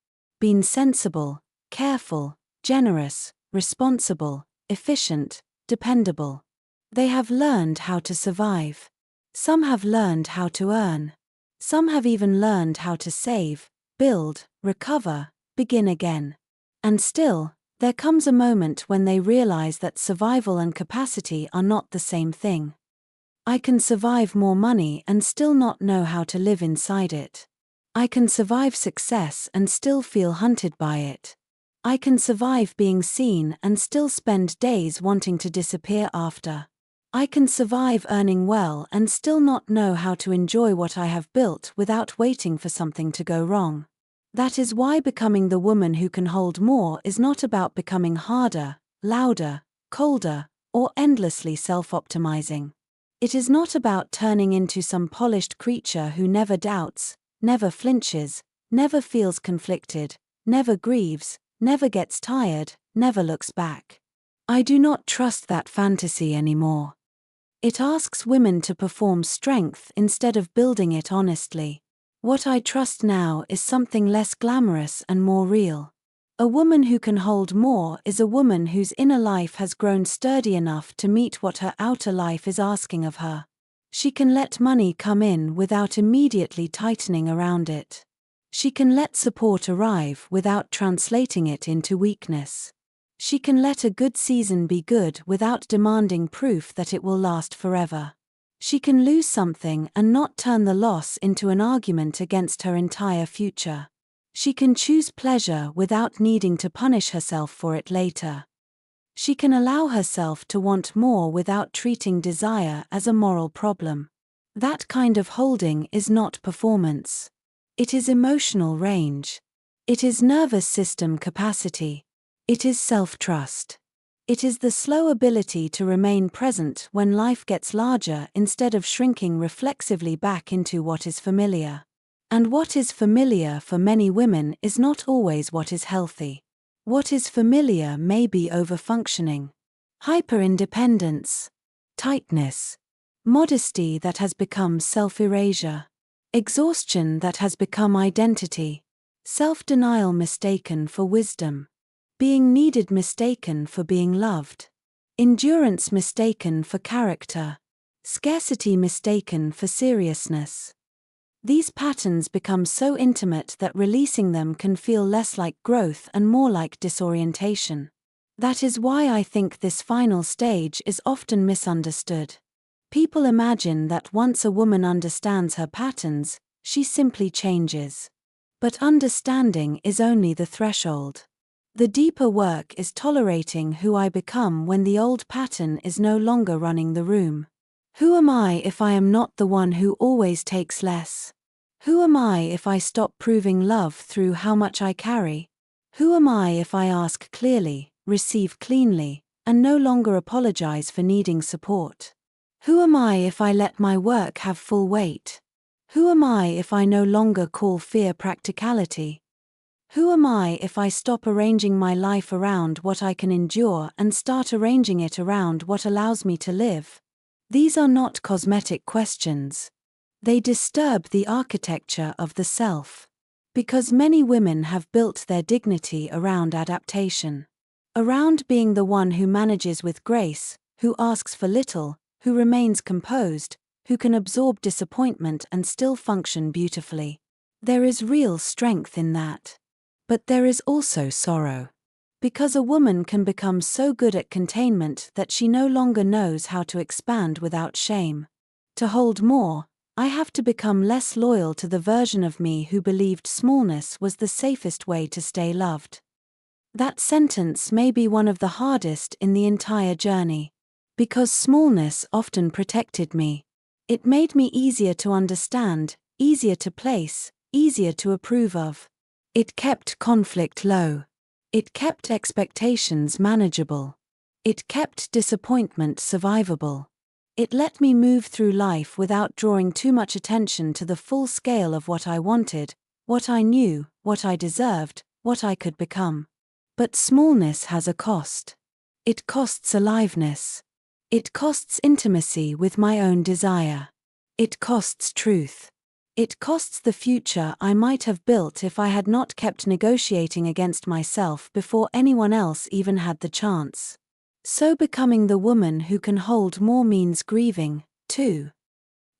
[SPEAKER 1] been sensible, careful, generous, responsible, efficient, dependable. They have learned how to survive. Some have learned how to earn. Some have even learned how to save, build, recover, begin again. And still, there comes a moment when they realize that survival and capacity are not the same thing. I can survive more money and still not know how to live inside it. I can survive success and still feel hunted by it. I can survive being seen and still spend days wanting to disappear after. I can survive earning well and still not know how to enjoy what I have built without waiting for something to go wrong. That is why becoming the woman who can hold more is not about becoming harder, louder, colder, or endlessly self-optimizing. It is not about turning into some polished creature who never doubts, never flinches, never feels conflicted, never grieves, never gets tired, never looks back. I do not trust that fantasy anymore. It asks women to perform strength instead of building it honestly. What I trust now is something less glamorous and more real. A woman who can hold more is a woman whose inner life has grown sturdy enough to meet what her outer life is asking of her. She can let money come in without immediately tightening around it. She can let support arrive without translating it into weakness. She can let a good season be good without demanding proof that it will last forever. She can lose something and not turn the loss into an argument against her entire future. She can choose pleasure without needing to punish herself for it later. She can allow herself to want more without treating desire as a moral problem. That kind of holding is not performance. It is emotional range. It is nervous system capacity. It is self-trust. It is the slow ability to remain present when life gets larger instead of shrinking reflexively back into what is familiar. And what is familiar for many women is not always what is healthy. What is familiar may be overfunctioning, hyper-independence, tightness, modesty that has become self-erasure, exhaustion that has become identity, self-denial mistaken for wisdom, being needed mistaken for being loved, endurance mistaken for character, scarcity mistaken for seriousness. These patterns become so intimate that releasing them can feel less like growth and more like disorientation. That is why I think this final stage is often misunderstood. People imagine that once a woman understands her patterns, she simply changes. But understanding is only the threshold. The deeper work is tolerating who I become when the old pattern is no longer running the room. Who am I if I am not the one who always takes less? Who am I if I stop proving love through how much I carry? Who am I if I ask clearly, receive cleanly, and no longer apologize for needing support? Who am I if I let my work have full weight? Who am I if I no longer call fear practicality? Who am I if I stop arranging my life around what I can endure and start arranging it around what allows me to live? These are not cosmetic questions. They disturb the architecture of the self. Because many women have built their dignity around adaptation. Around being the one who manages with grace, who asks for little, who remains composed, who can absorb disappointment and still function beautifully. There is real strength in that. But there is also sorrow. Because a woman can become so good at containment that she no longer knows how to expand without shame. To hold more, I have to become less loyal to the version of me who believed smallness was the safest way to stay loved. That sentence may be one of the hardest in the entire journey. Because smallness often protected me. It made me easier to understand, easier to place, easier to approve of. It kept conflict low. It kept expectations manageable. It kept disappointment survivable. It let me move through life without drawing too much attention to the full scale of what I wanted, what I knew, what I deserved, what I could become. But smallness has a cost. It costs aliveness. It costs intimacy with my own desire. It costs truth. It costs the future I might have built if I had not kept negotiating against myself before anyone else even had the chance. So becoming the woman who can hold more means grieving, too.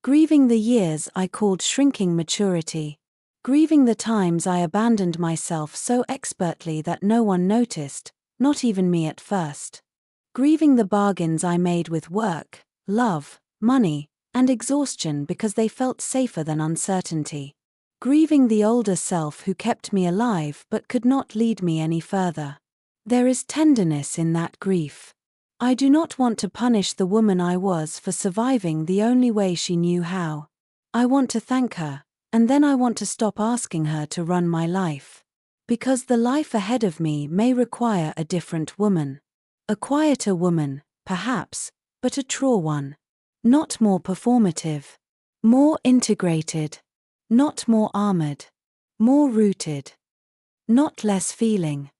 [SPEAKER 1] Grieving the years I called shrinking maturity. Grieving the times I abandoned myself so expertly that no one noticed, not even me at first. Grieving the bargains I made with work, love, money, and exhaustion because they felt safer than uncertainty. Grieving the older self who kept me alive but could not lead me any further. There is tenderness in that grief. I do not want to punish the woman I was for surviving the only way she knew how. I want to thank her, and then I want to stop asking her to run my life. Because the life ahead of me may require a different woman. A quieter woman, perhaps, but a true one. Not more performative. More integrated. Not more armored. More rooted. Not less feeling.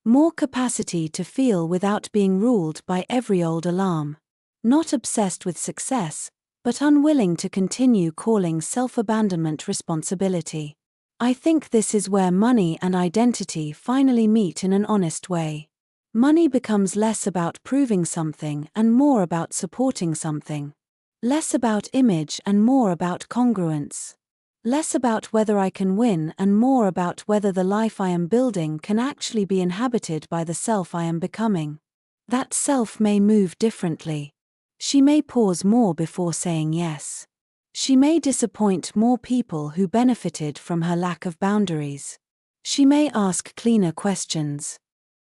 [SPEAKER 1] More capacity to feel without being ruled by every old alarm. Not obsessed with success, but unwilling to continue calling self-abandonment responsibility. I think this is where money and identity finally meet in an honest way. Money becomes less about proving something and more about supporting something. Less about image and more about congruence. Less about whether I can win and more about whether the life I am building can actually be inhabited by the self I am becoming. That self may move differently. She may pause more before saying yes. She may disappoint more people who benefited from her lack of boundaries. She may ask cleaner questions.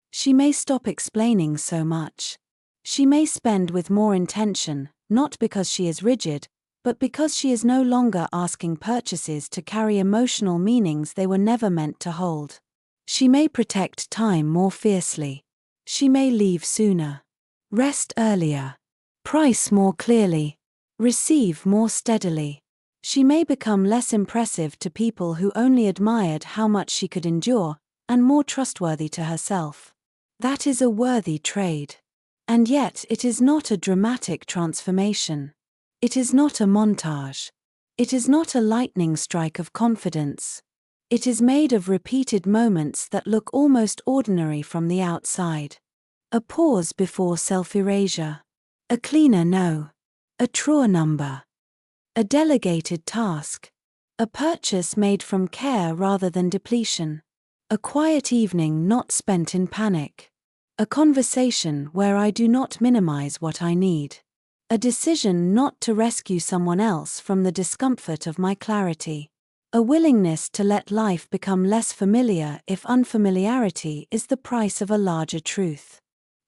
[SPEAKER 1] She may stop explaining so much. She may spend with more intention, not because she is rigid, but because she is no longer asking purchases to carry emotional meanings they were never meant to hold. She may protect time more fiercely. She may leave sooner. Rest earlier. Price more clearly. Receive more steadily. She may become less impressive to people who only admired how much she could endure, and more trustworthy to herself. That is a worthy trade. And yet it is not a dramatic transformation. It is not a montage. It is not a lightning strike of confidence. It is made of repeated moments that look almost ordinary from the outside. A pause before self-erasure. A cleaner no. A truer number. A delegated task. A purchase made from care rather than depletion. A quiet evening not spent in panic. A conversation where I do not minimize what I need. A decision not to rescue someone else from the discomfort of my clarity. A willingness to let life become less familiar if unfamiliarity is the price of a larger truth.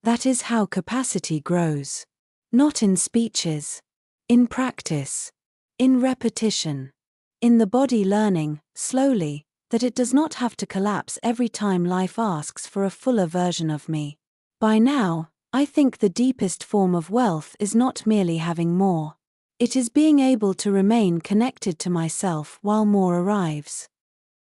[SPEAKER 1] That is how capacity grows. Not in speeches. In practice. In repetition. In the body learning, slowly, that it does not have to collapse every time life asks for a fuller version of me. By now, I think the deepest form of wealth is not merely having more. It is being able to remain connected to myself while more arrives.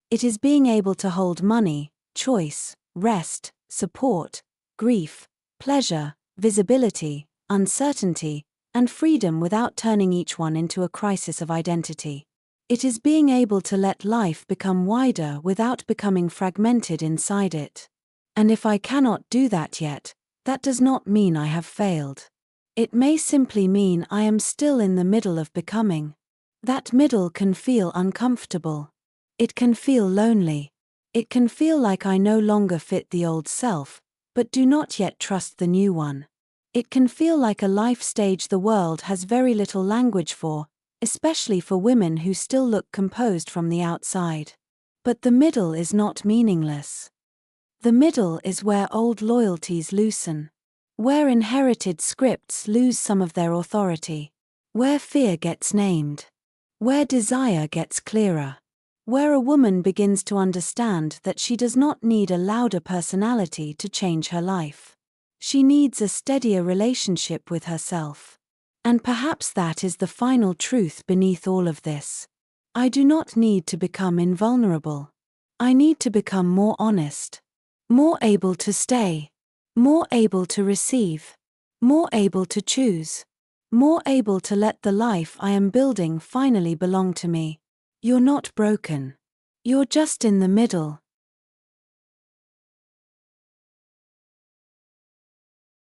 [SPEAKER 1] It is being able to hold money, choice, rest, support, grief, pleasure, visibility, uncertainty, and freedom without turning each one into a crisis of identity. It is being able to let life become wider without becoming fragmented inside it. And if I cannot do that yet, that does not mean I have failed. It may simply mean I am still in the middle of becoming. That middle can feel uncomfortable. It can feel lonely. It can feel like I no longer fit the old self, but do not yet trust the new one. It can feel like a life stage the world has very little language for, especially for women who still look composed from the outside. But the middle is not meaningless. The middle is where old loyalties loosen. Where inherited scripts lose some of their authority. Where fear gets named. Where desire gets clearer. Where a woman begins to understand that she does not need a louder personality to change her life. She needs a steadier relationship with herself. And perhaps that is the final truth beneath all of this. I do not need to become invulnerable. I need to become more honest. More able to stay. More able to receive. More able to choose. More able to let the life I am building finally belong to me. You're not broken. You're just in the middle.